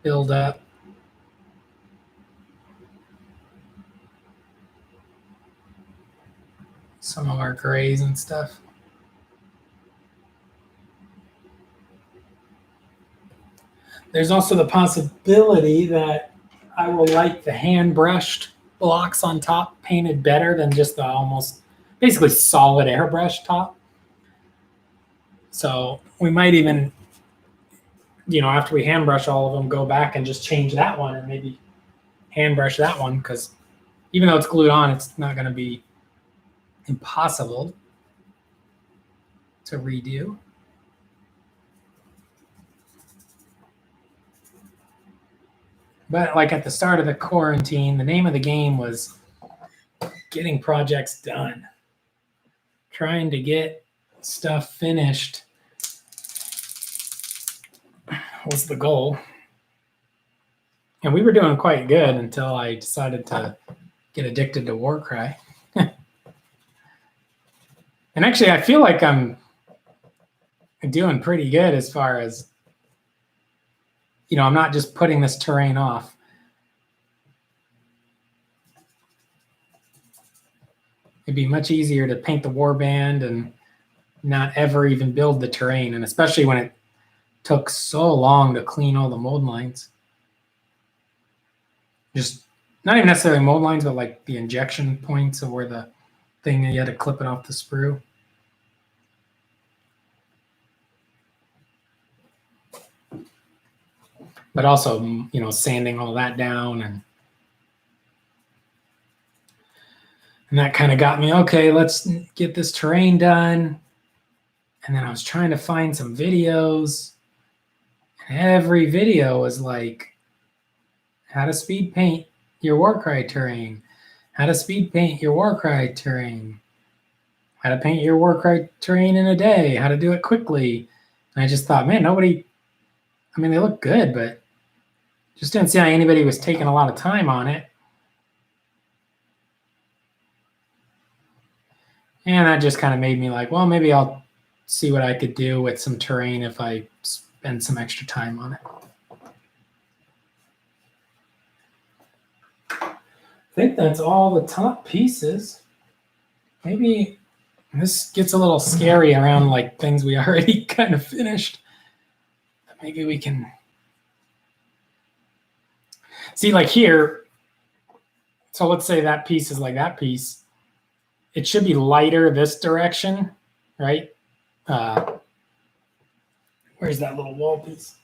build up. Some of our grays and stuff. There's also the possibility that I will like the hand brushed blocks on top painted better than just the almost basically solid airbrush top. So we might even, after we hand brush all of them, go back and just change that one and maybe hand brush that one, because even though it's glued on, it's not going to be impossible to redo. But like at the start of the quarantine, the name of the game was getting projects done, trying to get stuff finished was the goal. And we were doing quite good until I decided to get addicted to Warcry. And actually, I feel like I'm doing pretty good as far as, I'm not just putting this terrain off. It'd be much easier to paint the warband and not ever even build the terrain, and especially when it took so long to clean all the mold lines. Just not even necessarily mold lines, but like the injection points of where the thing, you had to clip it off the sprue. But also, sanding all that down, and that kind of got me, okay, let's get this terrain done. And then I was trying to find some videos, and every video was like, how to speed paint your Warcry terrain, how to speed paint your Warcry terrain, how to paint your Warcry terrain in a day, how to do it quickly. And I just thought, man, they look good, but just didn't see how anybody was taking a lot of time on it. And that just kind of made me like, well, maybe I'll see what I could do with some terrain if I spend some extra time on it. I think that's all the top pieces. Maybe this gets a little scary around like things we already kind of finished. Maybe we can see like here. So let's say that piece is like that piece. It should be lighter this direction, right? Where's that little wall piece?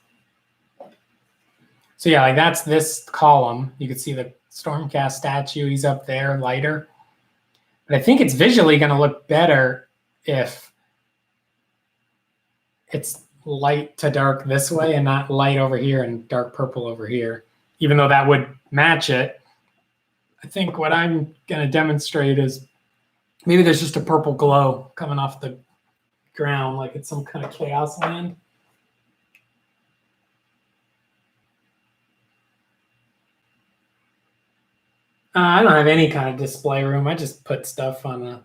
So yeah, like that's this column. You can see the Stormcast statue. He's up there, lighter. But I think it's visually going to look better if it's light to dark this way and not light over here and dark purple over here. Even though that would match it, I think what I'm going to demonstrate is maybe there's just a purple glow coming off the ground, like it's some kind of chaos land. I don't have any kind of display room. I just put stuff on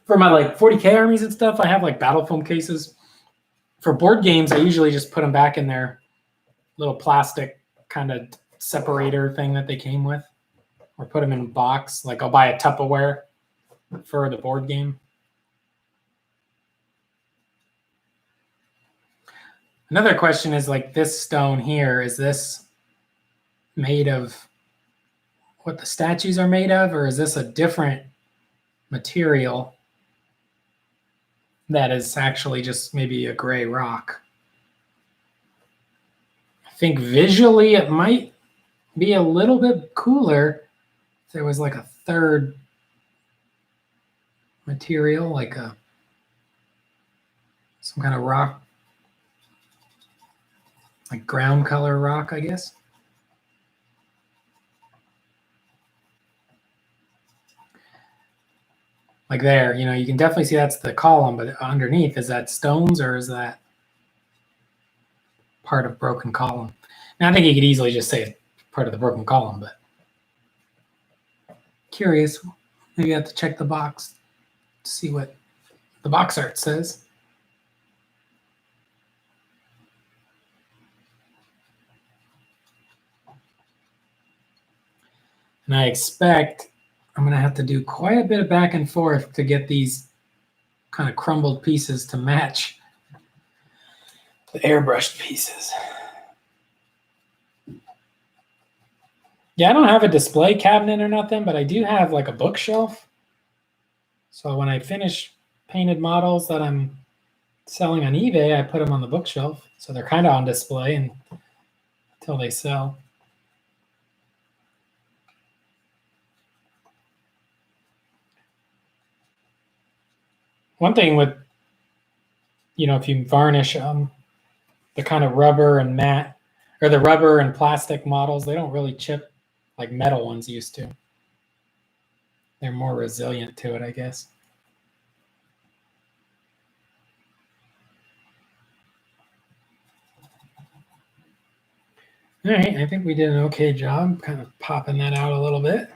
for my like 40K armies and stuff. I have like battle foam cases. For board games, I usually just put them back in their little plastic kind of separator thing that they came with, or put them in a box. Like I'll buy a Tupperware for the board game. Another question is like this stone here, is this made of what the statues are made of, or is this a different material? that is actually just maybe a gray rock. I think visually it might be a little bit cooler if there was like a third material, like some kind of rock, like ground color rock, I guess. Like there, you can definitely see that's the column, but underneath, is that stones or is that part of broken column? Now, I think you could easily just say it's part of the broken column, but curious. Maybe you have to check the box to see what the box art says. And I expect I'm going to have to do quite a bit of back and forth to get these kind of crumbled pieces to match the airbrushed pieces. Yeah, I don't have a display cabinet or nothing, but I do have like a bookshelf. So when I finish painted models that I'm selling on eBay, I put them on the bookshelf. So they're kind of on display until they sell. One thing with, if you varnish the kind of rubber and matte, or the rubber and plastic models, they don't really chip like metal ones used to. They're more resilient to it, I guess. All right, I think we did an okay job kind of popping that out a little bit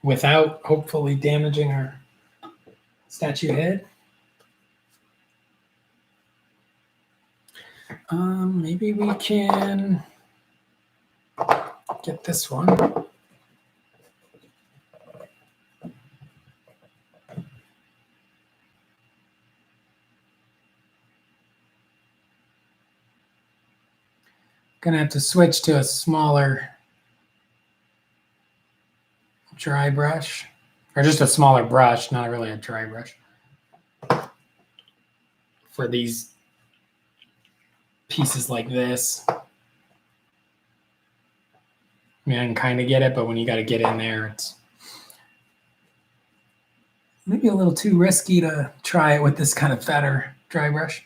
without hopefully damaging our statue head. Maybe we can get this one. Gonna have to switch to a smaller dry brush, or just a smaller brush, not really a dry brush, for these pieces like this. I mean, I can kind of get it, but when you got to get in there, it's maybe a little too risky to try it with this kind of fatter dry brush.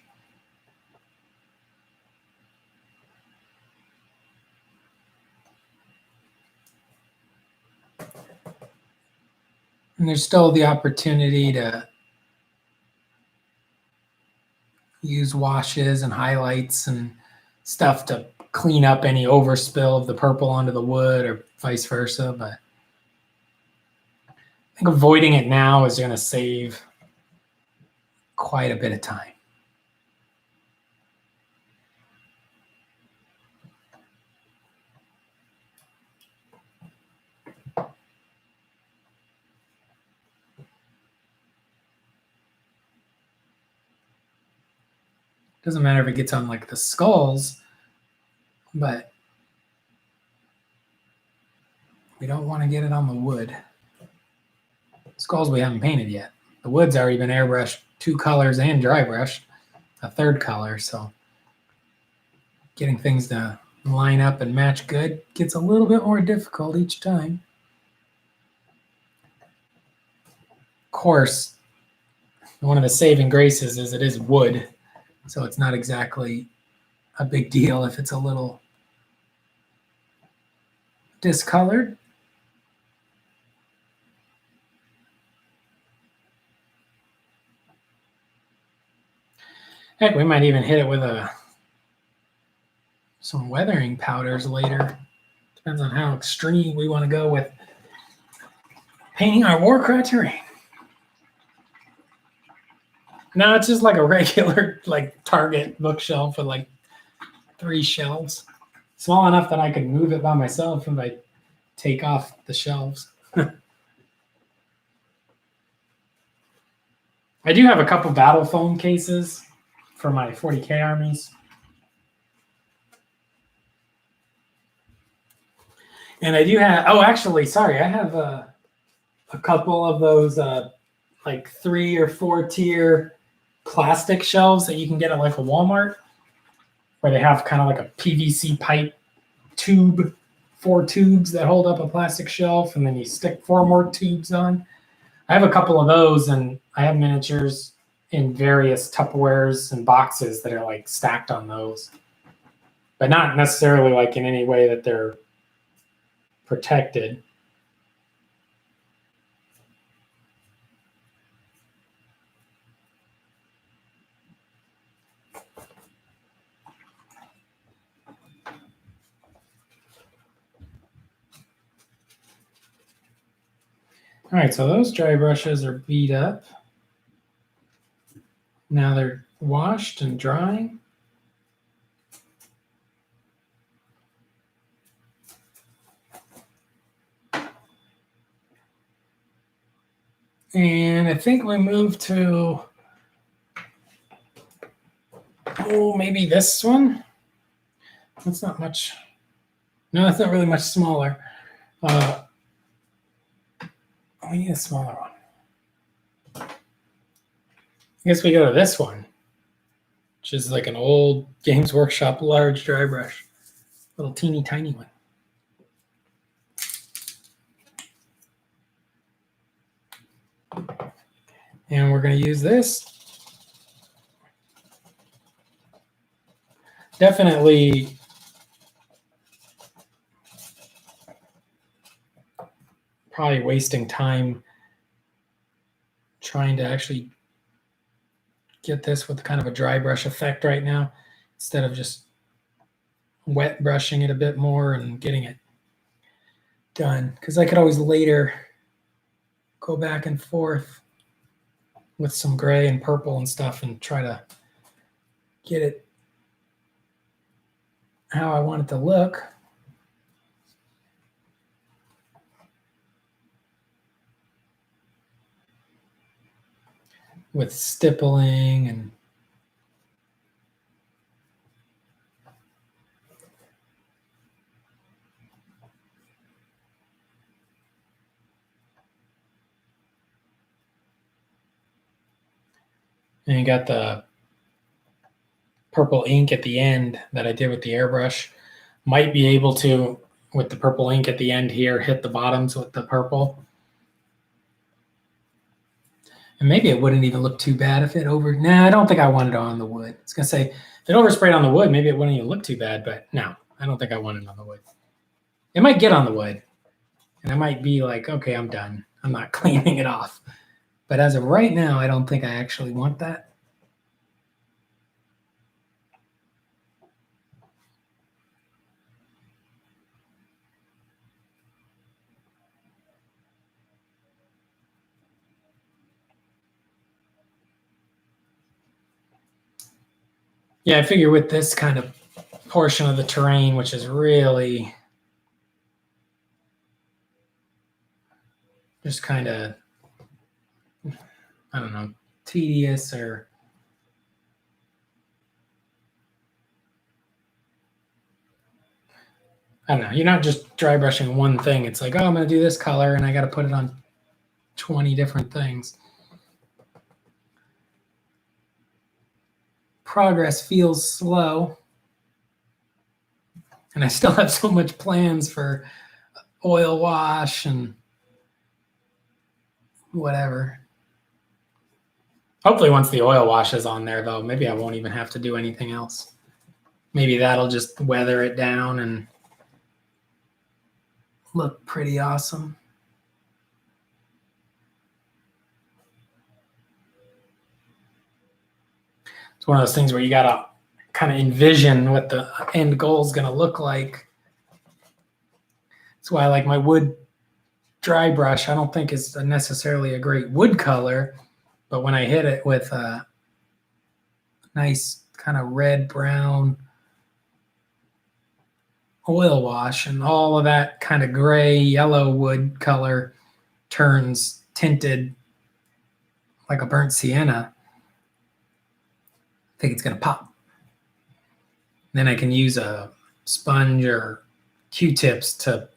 And there's still the opportunity to use washes and highlights and stuff to clean up any overspill of the purple onto the wood or vice versa. But I think avoiding it now is going to save quite a bit of time. Doesn't matter if it gets on like the skulls, but we don't want to get it on the wood. Skulls we haven't painted yet. The wood's already been airbrushed 2 colors and dry brushed a 3rd color, so getting things to line up and match good gets a little bit more difficult each time. Of course, one of the saving graces is it is wood, so it's not exactly a big deal if it's a little discolored. Heck, we might even hit it with some weathering powders later. Depends on how extreme we want to go with painting our Warcry terrain. No, it's just like a regular like Target bookshelf with like 3 shelves. Small enough that I could move it by myself if I take off the shelves. I do have a couple battle foam cases for my 40K armies. And I do have, I have a couple of those like 3 or 4 tier plastic shelves that you can get at like a Walmart, where they have kind of like a PVC pipe tube, 4 tubes that hold up a plastic shelf, and then you stick 4 more tubes on. I have a couple of those, and I have miniatures in various Tupperwares and boxes that are like stacked on those, but not necessarily like in any way that they're protected. All right, so those dry brushes are beat up. Now they're washed and drying. And I think we move to, maybe this one. That's not much. No, it's not really much smaller. We need a smaller one. I guess we go to this one, which is like an old Games Workshop large dry brush. Little teeny tiny one. And we're going to use this. Definitely probably wasting time trying to actually get this with kind of a dry brush effect right now, instead of just wet brushing it a bit more and getting it done. Because I could always later go back and forth with some gray and purple and stuff and try to get it how I want it to look. With stippling and you got the purple ink at the end that I did with the airbrush. Might be able to, with the purple ink at the end here, hit the bottoms with the purple. And maybe it wouldn't even look too bad if it over... Nah, I don't think I want it on the wood. I was going to say, if it oversprayed on the wood, maybe it wouldn't even look too bad, but no, I don't think I want it on the wood. It might get on the wood, and I might be like, okay, I'm done. I'm not cleaning it off. But as of right now, I don't think I actually want that. Yeah, I figure with this kind of portion of the terrain, which is really just kind of, I don't know, tedious, or I don't know. You're not just dry brushing one thing. It's like, oh, I'm going to do this color and I got to put it on 20 different things. Progress feels slow. And I still have so much plans for oil wash and whatever. Hopefully once the oil wash is on there, though, maybe I won't even have to do anything else. Maybe that'll just weather it down and look pretty awesome. It's one of those things where you got to kind of envision what the end goal is going to look like. That's why I like my wood dry brush. I don't think is necessarily a great wood color, but when I hit it with a nice kind of red brown oil wash, and all of that kind of gray yellow wood color turns tinted like a burnt sienna, I think it's going to pop. Then I can use a sponge or Q-tips to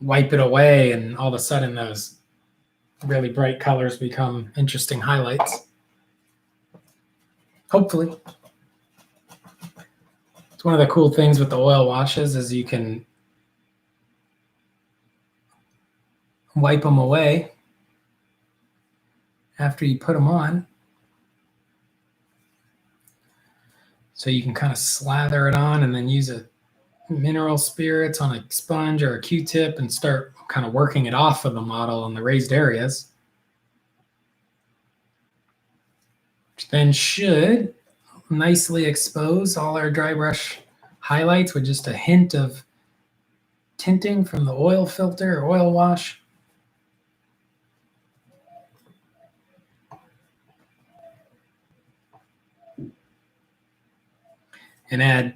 wipe it away, and all of a sudden those really bright colors become interesting highlights. Hopefully. It's one of the cool things with the oil washes is you can wipe them away after you put them on. So you can kind of slather it on and then use a mineral spirits on a sponge or a Q-tip and start kind of working it off of the model in the raised areas. Which then should nicely expose all our dry brush highlights with just a hint of tinting from the oil filter or oil wash. And add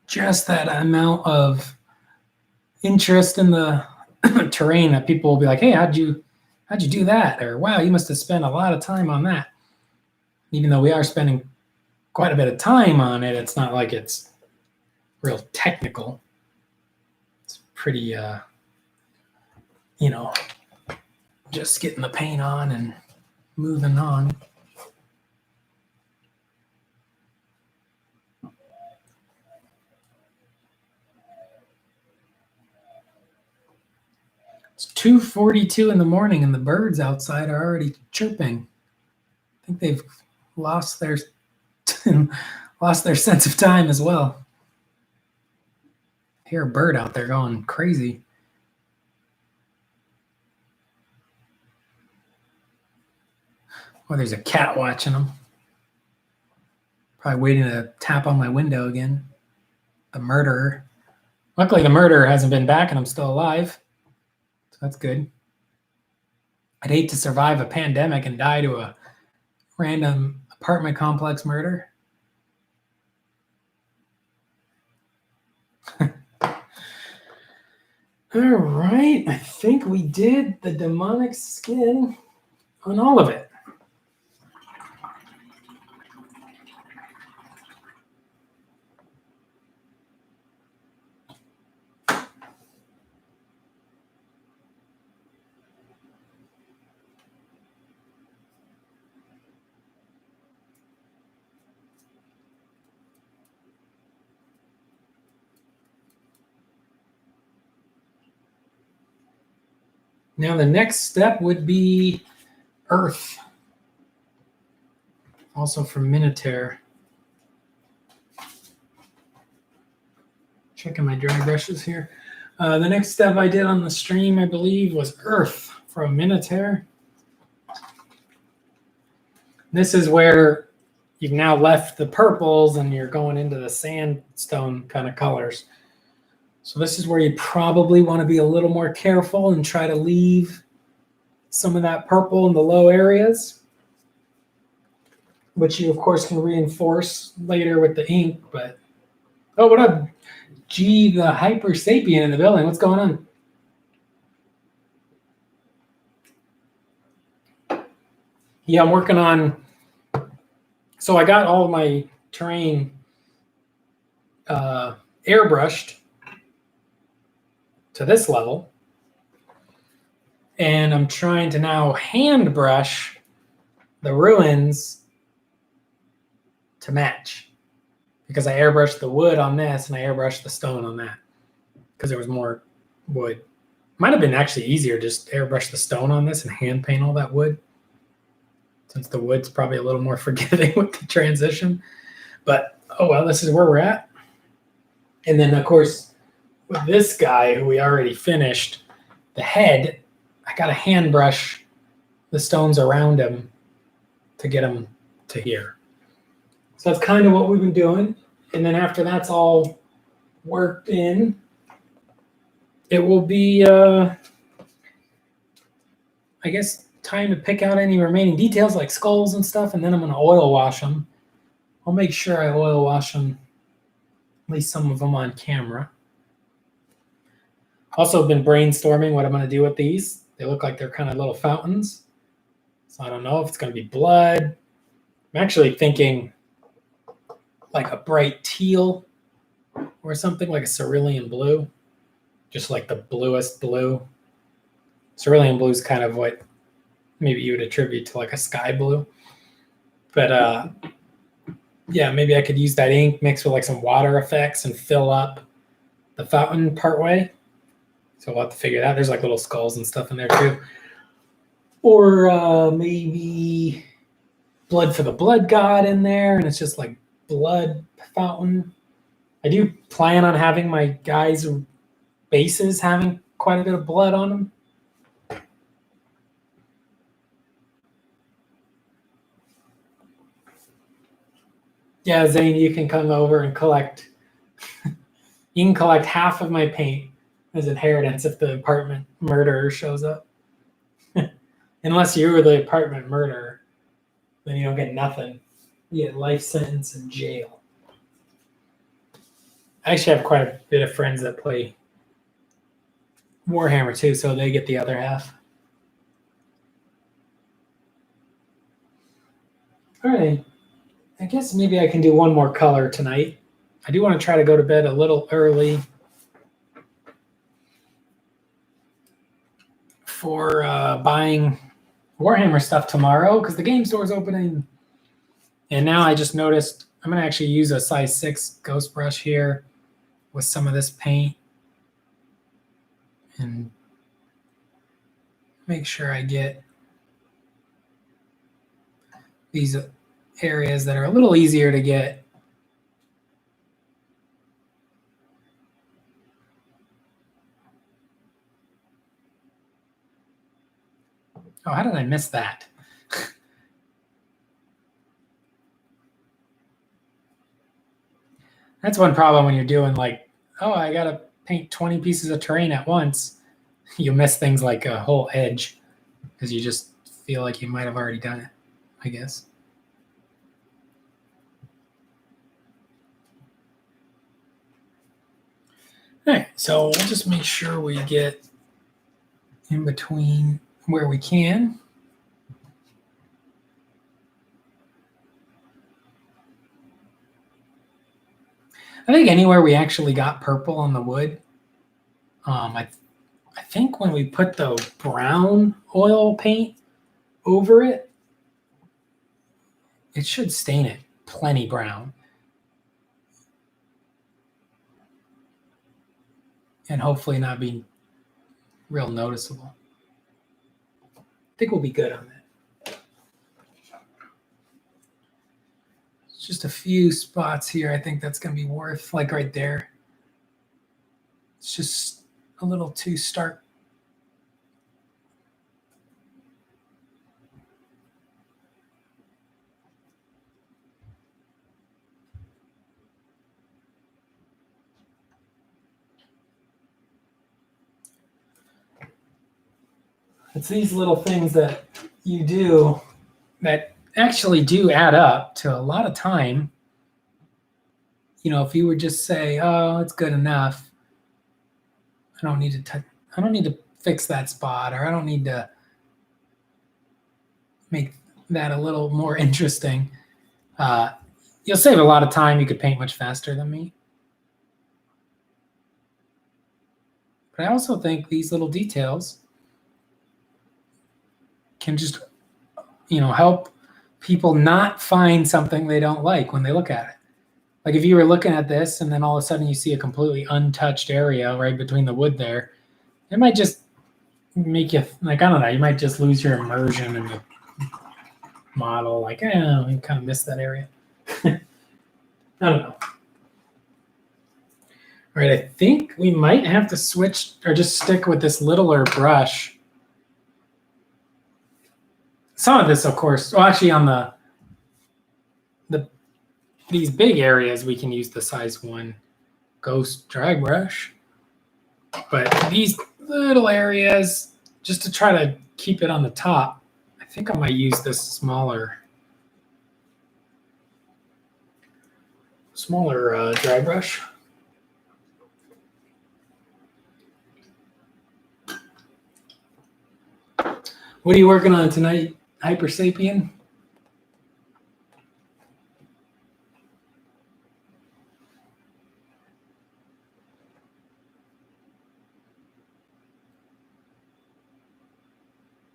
just that amount of interest in the terrain that people will be like, hey, how'd you do that? Or wow, you must have spent a lot of time on that. Even though we are spending quite a bit of time on it, it's not like it's real technical. It's pretty, just getting the paint on and moving on. It's 2:42 in the morning and the birds outside are already chirping. I think they've lost their sense of time as well. I hear a bird out there going crazy. Or there's a cat watching them. Probably waiting to tap on my window again. The murderer. Luckily, the murderer hasn't been back and I'm still alive. So that's good. I'd hate to survive a pandemic and die to a random apartment complex murder. All right, I think we did the demonic skin on all of it. Now the next step would be earth. Also from Minotaur. Checking my dry brushes here. The next step I did on the stream, I believe, was earth from Minotaur. This is where you've now left the purples and you're going into the sandstone kind of colors. So this is where you probably want to be a little more careful and try to leave some of that purple in the low areas, which you, of course, can reinforce later with the ink. But, oh, what up, G, the Hyper Sapien in the building? What's going on? Yeah, I'm working on, so I got all of my terrain airbrushed to this level. And I'm trying to now hand brush the ruins to match. Because I airbrushed the wood on this and I airbrushed the stone on that. Because there was more wood. Might have been actually easier just airbrush the stone on this and hand paint all that wood. Since the wood's probably a little more forgiving with the transition. But, oh well, this is where we're at. And then, of course, with this guy who we already finished, the head, I got to hand brush the stones around him to get him to here. So that's kind of what we've been doing. And then after that's all worked in, it will be, I guess, time to pick out any remaining details like skulls and stuff, and then I'm going to oil wash them. I'll make sure I oil wash them, at least some of them on camera. Also been brainstorming what I'm going to do with these. They look like they're kind of little fountains. So I don't know if it's going to be blood. I'm actually thinking like a bright teal or something like a cerulean blue. Just like the bluest blue. Cerulean blue is kind of what maybe you would attribute to like a sky blue. But yeah, maybe I could use that ink mixed with like some water effects and fill up the fountain part way. So we'll have to figure that out. There's like little skulls and stuff in there too. Or maybe blood for the blood god in there, and it's just like blood fountain. I do plan on having my guys' bases having quite a bit of blood on them. Yeah, Zane, you can come over and collect. You can collect half of my paint as inheritance if the apartment murderer shows up. Unless you were the apartment murderer, then you don't get nothing. You get life sentence in jail. I actually have quite a bit of friends that play Warhammer too, so they get the other half. All right. I guess maybe I can do one more color tonight. I do want to try to go to bed a little early for buying Warhammer stuff tomorrow because the game store's opening. And now I just noticed I'm going to actually use a size 6 ghost brush here with some of this paint and make sure I get these areas that are a little easier to get. Oh, how did I miss that? That's one problem when you're doing like, oh, I got to paint 20 pieces of terrain at once. You miss things like a whole edge because you just feel like you might have already done it, I guess. All right, so we'll just make sure we get in between where we can. I think anywhere we actually got purple on the wood, I think when we put the brown oil paint over it, it should stain it plenty brown. And hopefully not be real noticeable. I think we'll be good on that. It's just a few spots here. I think that's going to be worth, like right there. It's just a little too stark. It's these little things that you do that actually do add up to a lot of time. You know, if you would just say, "Oh, it's good enough. I don't need to fix that spot, or I don't need to make that a little more interesting." You'll save a lot of time. You could paint much faster than me. But I also think these little details can just, help people not find something they don't like when they look at it. Like if you were looking at this and then all of a sudden you see a completely untouched area right between the wood there, it might just make you like, I don't know, you might just lose your immersion in the model. Like, you kind of missed that area. I don't know. All right, I think we might have to switch or just stick with this littler brush. Some of this, of course, well, actually on these big areas, we can use the size 1 ghost drag brush. But these little areas, just to try to keep it on the top, I think I might use this smaller dry brush. What are you working on tonight, Hyper Sapien?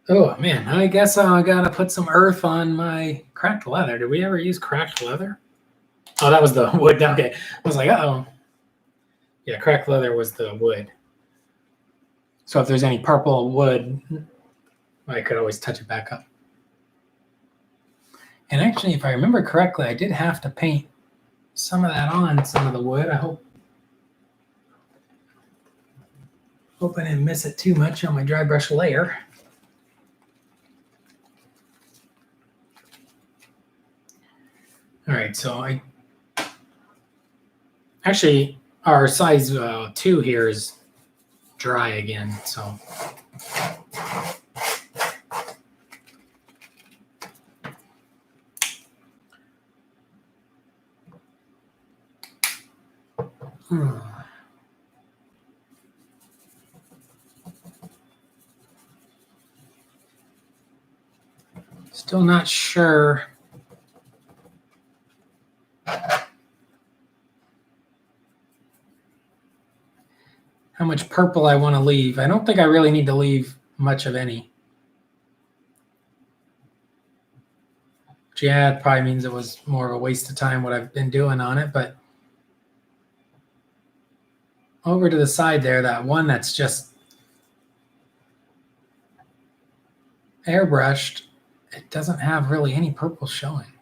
Oh man, I guess I gotta put some earth on my cracked leather. Did we ever use cracked leather? Oh, that was the wood. Okay, I was like, oh, yeah, cracked leather was the wood. So if there's any purple wood, I could always touch it back up. And actually, if I remember correctly, I did have to paint some of that on some of the wood. I hope I didn't miss it too much on my dry brush layer. All right, so I actually our size 2 here is dry again, so still not sure how much purple I want to leave. I don't think I really need to leave much of any. Which, yeah, it probably means it was more of a waste of time what I've been doing on it, but over to the side there, that one that's just airbrushed, it doesn't have really any purple showing.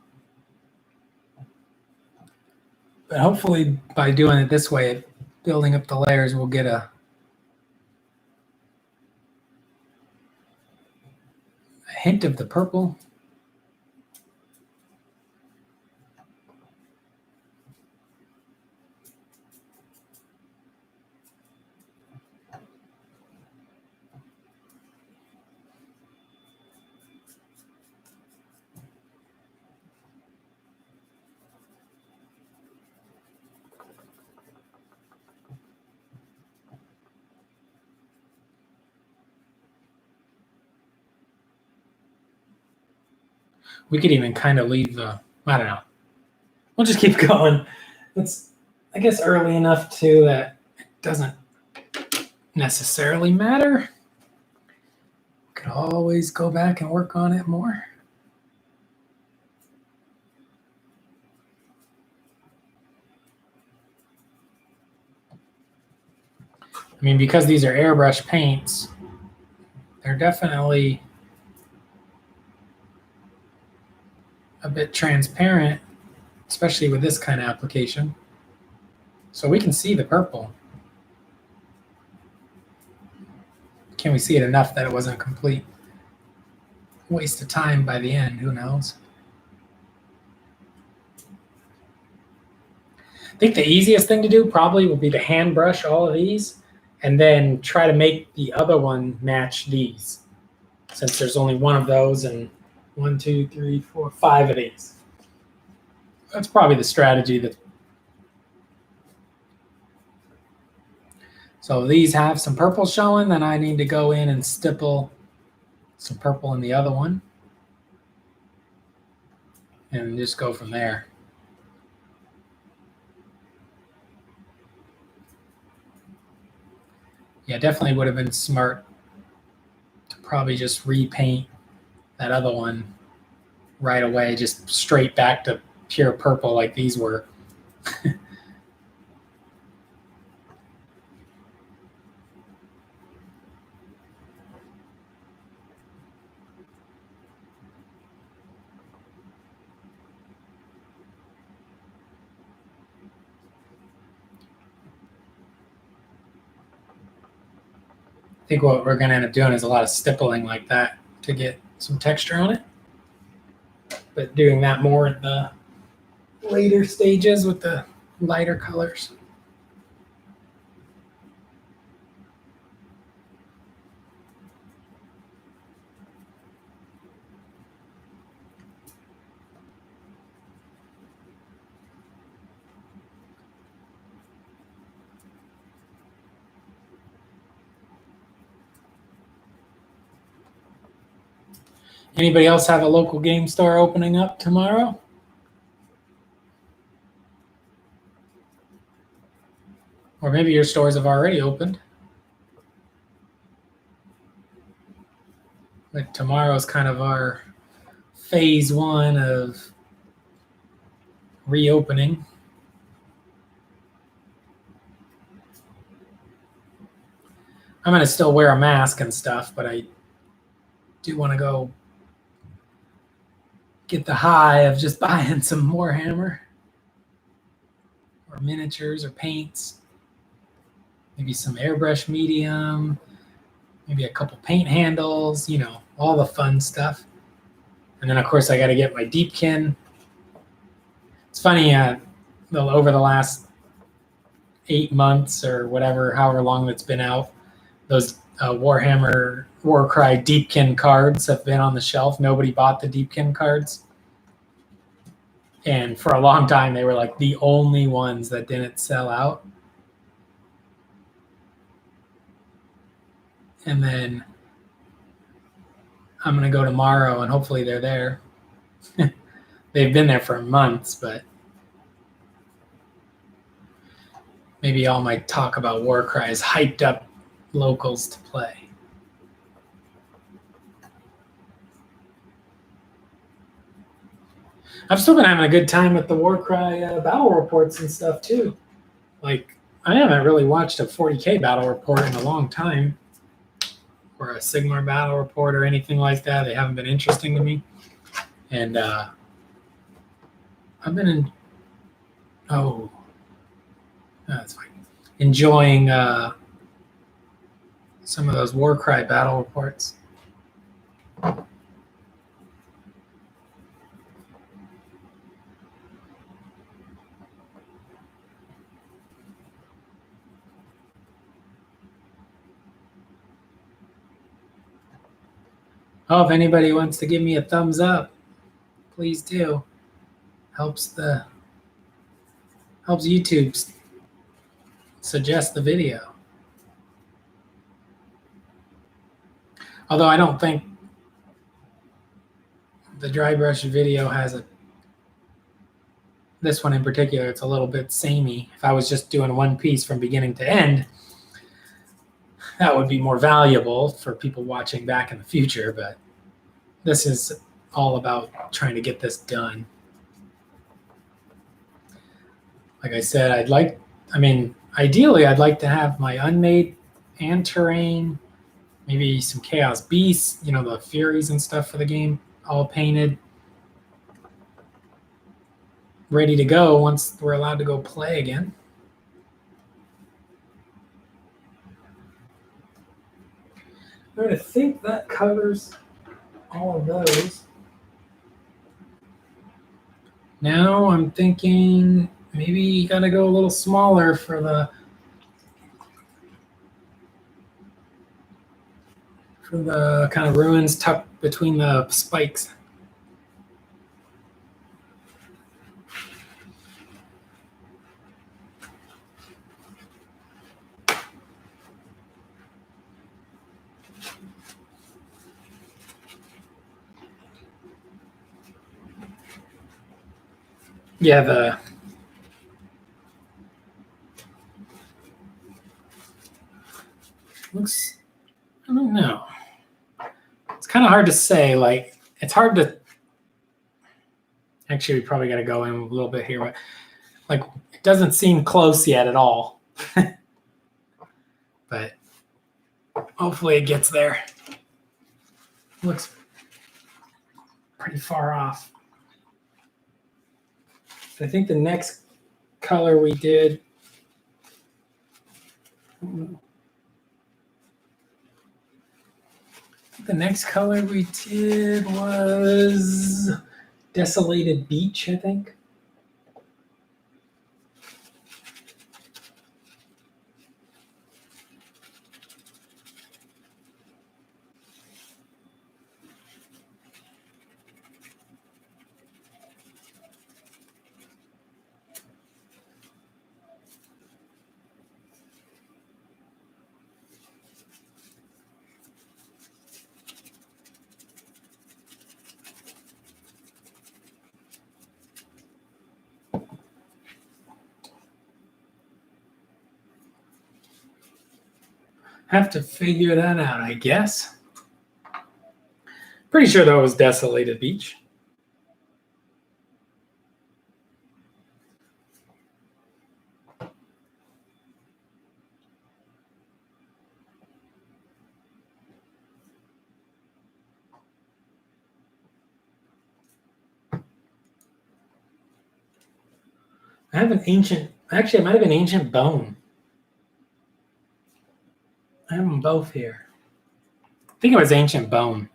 But hopefully by doing it this way, building up the layers, we'll get a hint of the purple. We could even kind of leave the, I don't know. We'll just keep going. It's, I guess, early enough too that it doesn't necessarily matter. Could always go back and work on it more. I mean, because these are airbrush paints, they're definitely a bit transparent, especially with this kind of application. So we can see the purple. Can we see it enough that it wasn't a complete waste of time by the end? Who knows? I think the easiest thing to do probably would be to hand brush all of these and then try to make the other one match these, since there's only one of those and 1, 2, 3, 4, 5 of these. That's probably the strategy. That so these have some purple showing, then I need to go in and stipple some purple in the other one and just go from there. Yeah, definitely would have been smart to probably just repaint that other one right away, just straight back to pure purple like these were. I think what we're going to end up doing is a lot of stippling like that to get some texture on it. But doing that more in the later stages with the lighter colors. Anybody else have a local game store opening up tomorrow? Or maybe your stores have already opened. But tomorrow's kind of our phase 1 of reopening. I'm going to still wear a mask and stuff, but I do want to go get the high of just buying some Warhammer or miniatures or paints, maybe some airbrush medium, maybe a couple paint handles, all the fun stuff. And then, of course, I got to get my Deepkin. It's funny, over the last 8 months or whatever, however long it's been out, those Warhammer Warcry Deepkin cards have been on the shelf. Nobody bought the Deepkin cards. And for a long time, they were like the only ones that didn't sell out. And then I'm going to go tomorrow, and hopefully they're there. They've been there for months, but maybe all my talk about Warcry is hyped up locals to play. I've still been having a good time with the Warcry battle reports and stuff too. Like, I haven't really watched a 40K battle report in a long time, or a Sigmar battle report or anything like that. They haven't been interesting to me. And I've been that's fine. Enjoying some of those Warcry battle reports. Oh, if anybody wants to give me a thumbs up, please do. Helps YouTube suggest the video. Although I don't think the dry brush video has this one in particular, it's a little bit samey. If I was just doing one piece from beginning to end, that would be more valuable for people watching back in the future, but this is all about trying to get this done. Like I said, ideally I'd like to have my unmade and terrain, maybe some Chaos Beasts, the Furies and stuff for the game, all painted, ready to go once we're allowed to go play again. I think that covers all of those. Now I'm thinking maybe you gotta go a little smaller for the kind of ruins tucked between the spikes. Yeah, looks, I don't know. It's kind of hard to say. Like, it's hard to. Actually, we probably got to go in a little bit here, but like, it doesn't seem close yet at all. But hopefully, it gets there. Looks pretty far off. I think the next color we did. The next color we did was Desolated Beach, I think. Have to figure that out, I guess. Pretty sure that was Desolated Beach. I have an ancient, actually, it might have been ancient bone. I have them both here. I think it was ancient bone.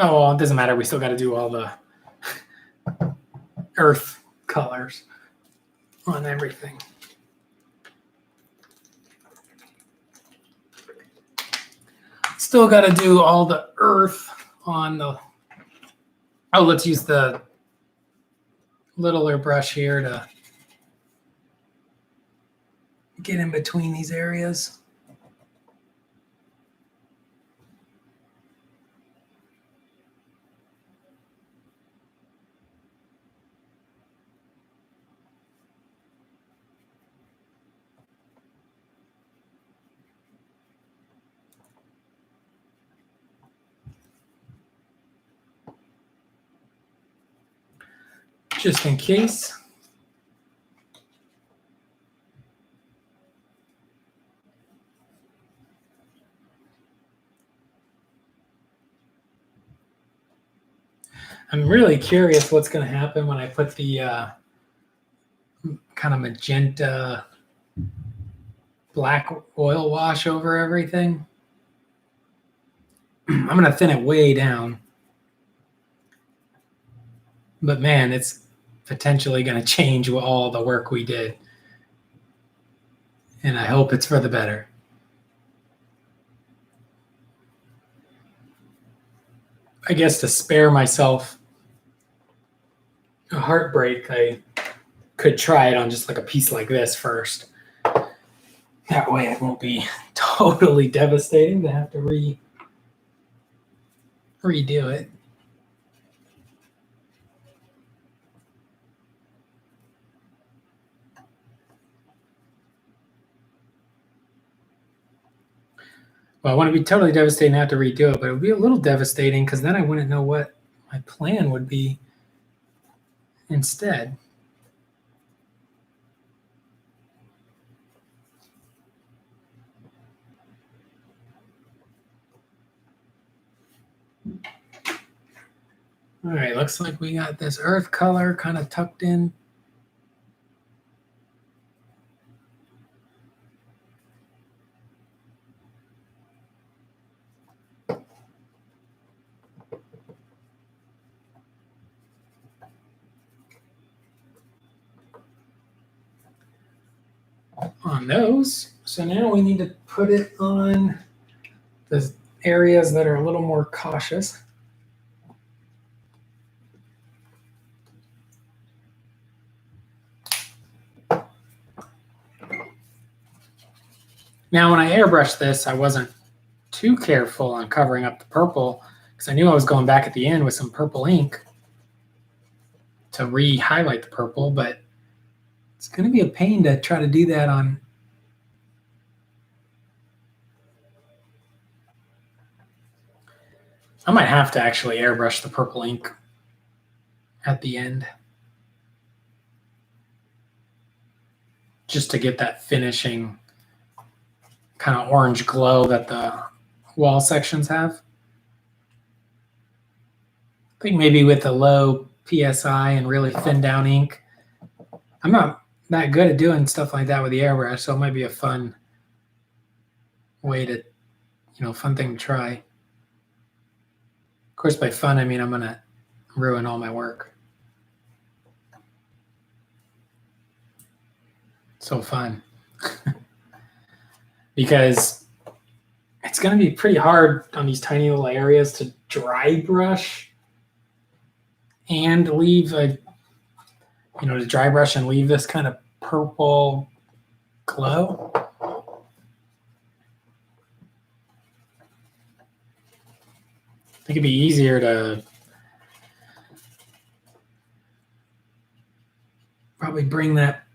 Oh, well, it doesn't matter. We still got to do all the earth colors on everything. Still got to do all the earth on the. Oh, let's use the littler brush here to get in between these areas. Just in case. I'm really curious what's going to happen when I put the kind of magenta black oil wash over everything. I'm going to thin it way down. But man, it's potentially going to change all the work we did. And I hope it's for the better. I guess to spare myself a heartbreak, I could try it on just like a piece like this first. That way it won't be totally devastating to have to redo it. Well, I want to be totally devastating to have to redo it, but it would be a little devastating because then I wouldn't know what my plan would be instead. All right, looks like we got this earth color kind of tucked in. On those. So now we need to put it on the areas that are a little more cautious. Now, when I airbrushed this, I wasn't too careful on covering up the purple because I knew I was going back at the end with some purple ink to re-highlight the purple, but it's going to be a pain to try to do that on. I might have to actually airbrush the purple ink at the end just to get that finishing kind of orange glow that the wall sections have. I think maybe with the low PSI and really thin down ink. I'm not that good at doing stuff like that with the airbrush, so it might be a fun way to, fun thing to try. Of course, by fun, I mean I'm going to ruin all my work. So fun. Because it's going to be pretty hard on these tiny little areas to dry brush and leave to dry brush and leave this kind of purple glow. I think it'd be easier to probably bring that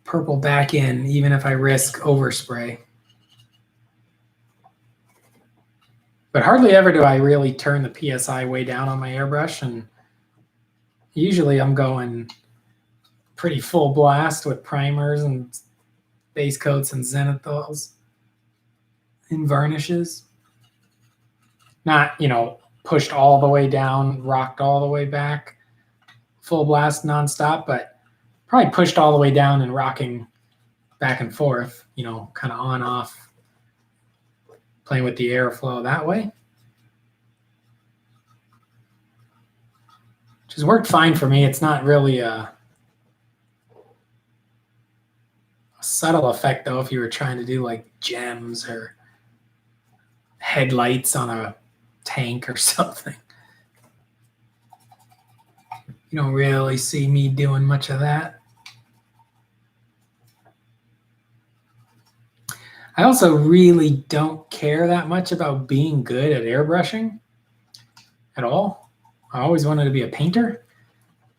purple back in, even if I risk overspray. But hardly ever do I really turn the PSI way down on my airbrush, and usually I'm going pretty full blast with primers and base coats and zenithals and varnishes. Not, pushed all the way down, rocked all the way back, full blast nonstop, but probably pushed all the way down and rocking back and forth, kind of on off, playing with the airflow that way. Which has worked fine for me. It's not really a subtle effect, though, if you were trying to do like gems or headlights on a tank or something. You don't really see me doing much of that. I also really don't care that much about being good at airbrushing at all. I always wanted to be a painter,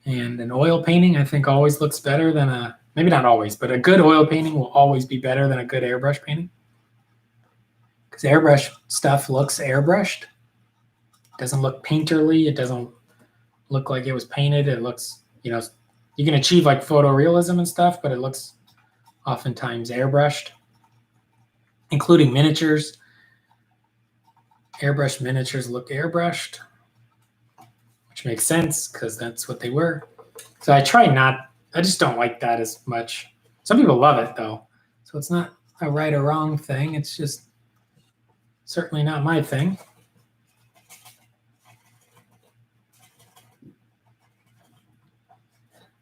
and an oil painting I think always looks better than maybe not always, but a good oil painting will always be better than a good airbrush painting. Because airbrush stuff looks airbrushed. It doesn't look painterly. It doesn't look like it was painted. It looks, you can achieve like photorealism and stuff, but it looks oftentimes airbrushed, including miniatures. Airbrush miniatures look airbrushed, which makes sense because that's what they were. So I just don't like that as much. Some people love it though. So it's not a right or wrong thing. It's just certainly not my thing.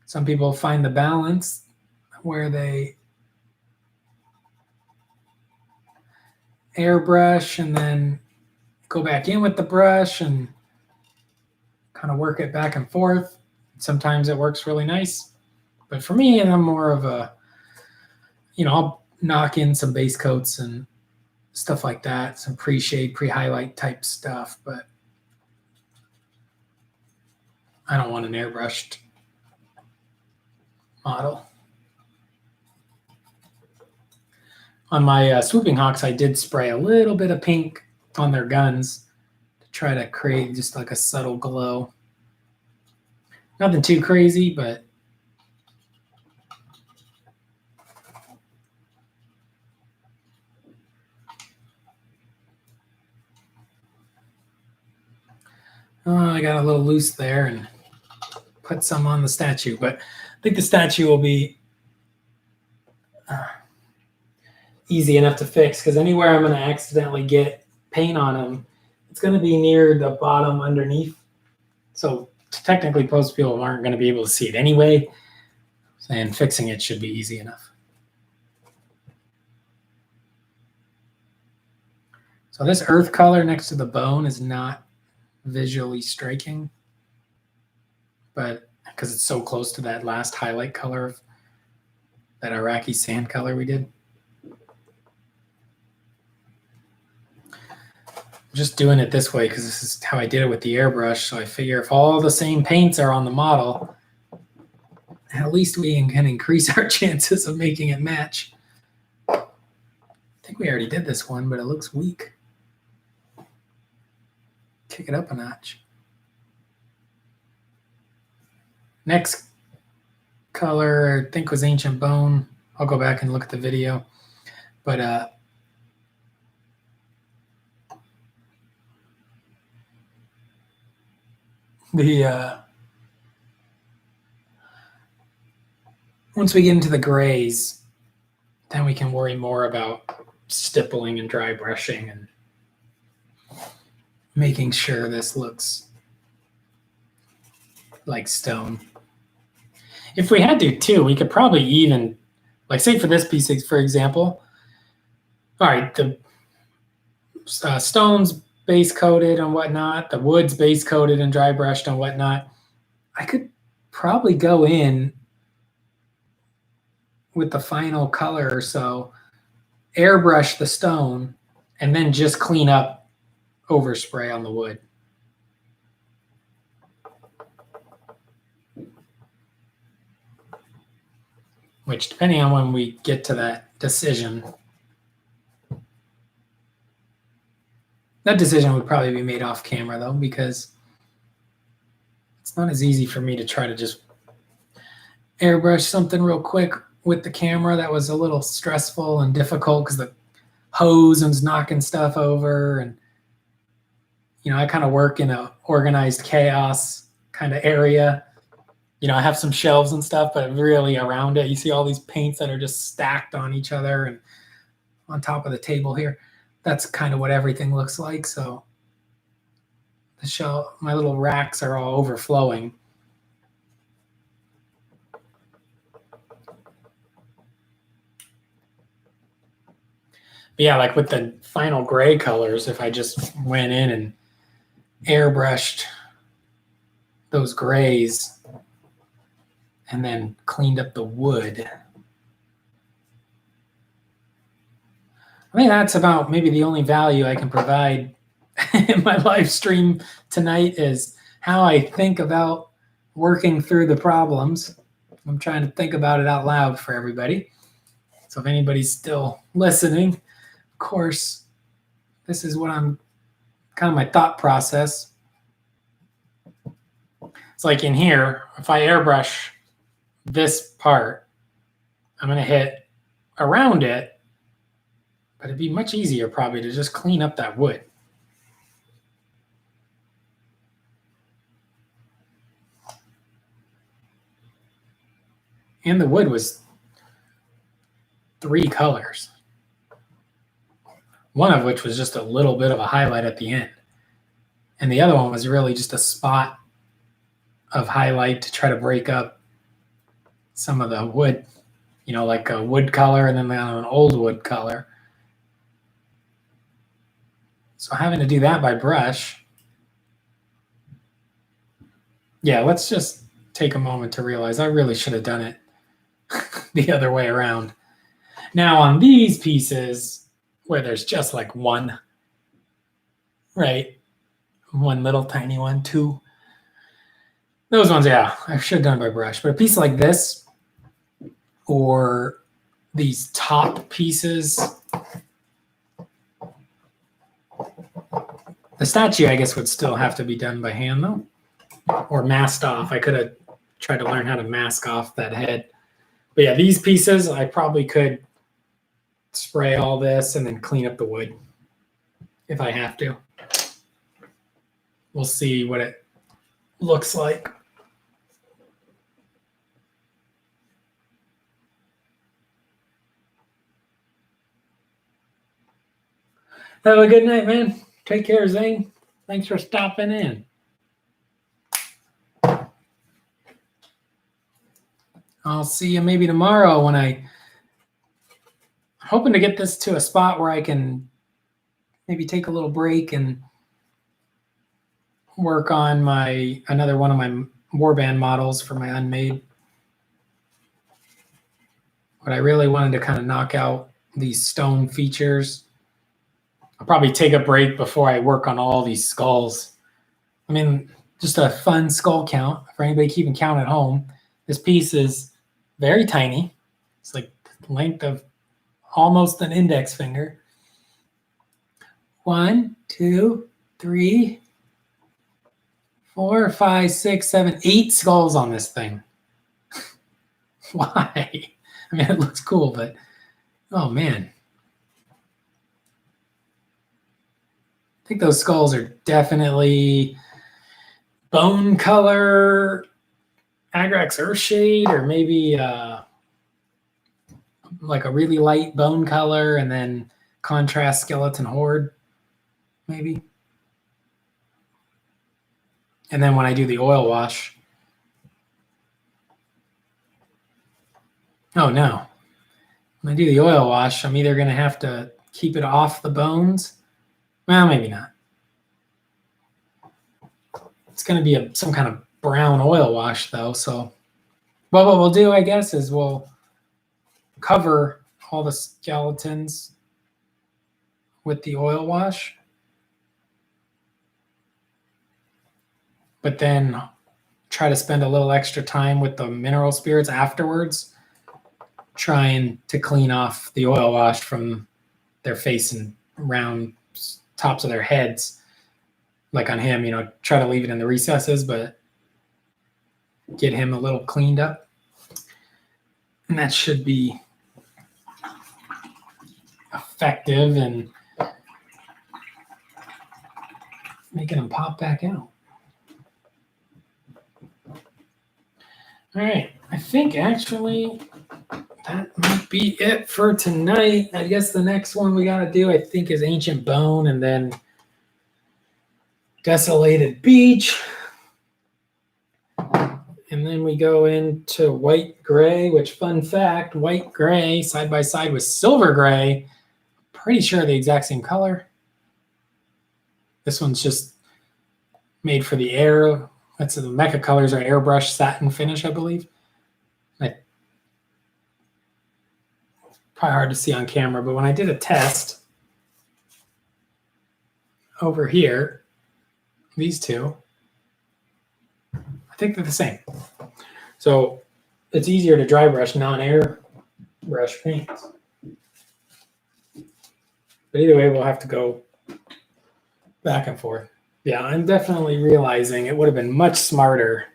Some people find the balance where they airbrush and then go back in with the brush and kind of work it back and forth. Sometimes it works really nice. But for me, I'm more of a, I'll knock in some base coats and stuff like that, some pre-shade, pre-highlight type stuff, but I don't want an airbrushed model. On my swooping hawks, I did spray a little bit of pink on their guns to try to create just like a subtle glow. Nothing too crazy, but I got a little loose there and put some on the statue, but I think the statue will be easy enough to fix because anywhere I'm going to accidentally get paint on them, it's going to be near the bottom underneath. So technically most people aren't going to be able to see it anyway, and fixing it should be easy enough. So this earth color next to the bone is not visually striking, but because it's so close to that last highlight color of that Iraqi sand color we did. I'm just doing it this way because this is how I did it with the airbrush. So I figure if all the same paints are on the model, at least we can increase our chances of making it match. I think we already did this one, but it looks weak. Kick it up a notch. Next color, I think, was Ancient Bone. I'll go back and look at the video. But once we get into the grays, then we can worry more about stippling and dry brushing and making sure this looks like stone. If we had to too, we could probably even, like say for this piece, for example, all right, the stone's base coated and whatnot, the wood's base coated and dry brushed and whatnot. I could probably go in with the final color or so, airbrush the stone, and then just clean up overspray on the wood. which depending on when we get to that decision, that decision would probably be made off camera though, because it's not as easy for me to try to just airbrush something real quick with the camera. That was a little stressful and difficult because the hose was knocking stuff over, and I kind of work in a organized chaos kind of area. I have some shelves and stuff, but really around it, you see all these paints that are just stacked on each other and on top of the table here. That's kind of what everything looks like. So the shelf, my little racks are all overflowing. But yeah, like with the final gray colors, if I just went in and airbrushed those grays and then cleaned up the wood, I think that's about maybe the only value I can provide in my live stream tonight, is how I think about working through the problems. I'm trying to think about it out loud for everybody. So if anybody's still listening, of course, this is what I'm kind of my thought process. It's like in here, if I airbrush this part, I'm going to hit around it, but it'd be much easier probably to just clean up that wood. And the wood was 3 colors, one of which was just a little bit of a highlight at the end. And the other one was really just a spot of highlight to try to break up some of the wood, like a wood color and then an old wood color. So having to do that by brush. Yeah, let's just take a moment to realize I really should have done it the other way around. Now on these pieces where there's just like one, right? One little tiny one, 2. Those ones, yeah, I should have done it by brush. But a piece like this, or these top pieces, the statue, I guess, would still have to be done by hand though, or masked off. I could have tried to learn how to mask off that head. But yeah, these pieces, I probably could spray all this and then clean up the wood if I have to. We'll see what it looks like. Have a good night, man. Take care, Zane. Thanks for stopping in. I'll see you maybe tomorrow when I'm hoping to get this to a spot where I can maybe take a little break and work on another one of my warband models for my unmade. But I really wanted to kind of knock out these stone features. I'll probably take a break before I work on all these skulls. I mean, just a fun skull count for anybody keeping count at home. This piece is very tiny. It's like the length of almost an index finger. 1, 2, 3, 4, 5, 6, 7, 8 skulls on this thing. Why? I mean, it looks cool, but oh man. I think those skulls are definitely bone color, Agrax Earthshade, or maybe like a really light bone color and then contrast skeleton horde, maybe. And then when I do the oil wash, oh no. When I do the oil wash, I'm either going to have to keep it off the bones. Well, maybe not. It's going to be some kind of brown oil wash though. So, well, what we'll do, I guess, is we'll cover all the skeletons with the oil wash, but then try to spend a little extra time with the mineral spirits afterwards trying to clean off the oil wash from their face and round tops of their heads. Like on him, try to leave it in the recesses, but get him a little cleaned up. And that should be effective in making him pop back out. All right, I think actually that might be it for tonight. I guess the next one we got to do, I think, is Ancient Bone and then Desolated Beach. And then we go into White Gray, which, fun fact, White Gray side by side with Silver Gray. Pretty sure the exact same color. This one's just made for the air. That's the Mecha colors are airbrush satin finish, I believe. Probably hard to see on camera, but when I did a test over here, these two, I think they're the same. So it's easier to dry brush non-air brush paints. But either way, we'll have to go back and forth. Yeah, I'm definitely realizing it would have been much smarter.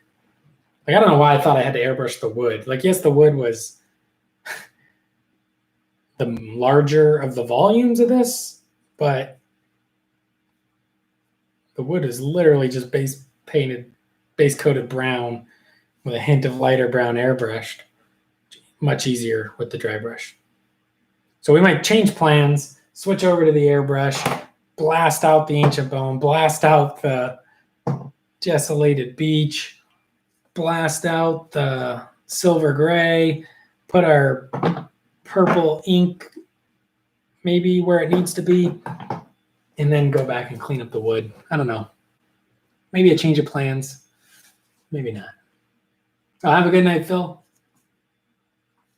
Like, I don't know why I thought I had to airbrush the wood. Like, yes, the wood was the larger of the volumes of this, but the wood is literally just base coated brown with a hint of lighter brown airbrushed. Much easier with the dry brush. So we might change plans, switch over to the airbrush, blast out the Ancient Bone, blast out the Desolated Beach, blast out the Silver Gray, put our purple ink maybe where it needs to be, and then go back and clean up the wood. I don't know. Maybe a change of plans. Maybe not. Have a good night, Phil.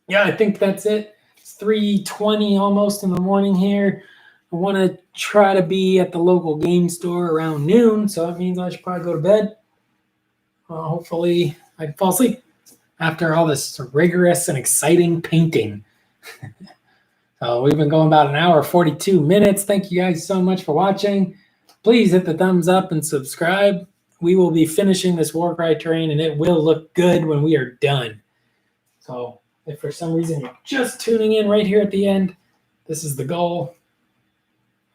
Yeah, I think that's it. It's 3:20 almost in the morning here. I want to try to be at the local game store around noon, so that means I should probably go to bed. Hopefully I can fall asleep after all this rigorous and exciting painting. We've been going about an hour, 42 minutes. Thank you guys so much for watching. Please hit the thumbs up and subscribe. We will be finishing this Warcry terrain, and it will look good when we are done. So if for some reason you're just tuning in right here at the end, this is the goal.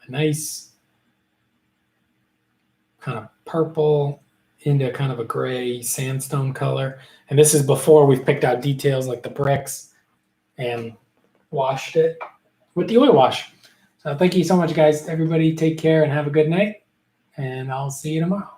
A nice kind of purple into kind of a gray sandstone color. And this is before we've picked out details like the bricks and washed it with the oil wash. So thank you so much, guys. Everybody take care and have a good night. And I'll see you tomorrow.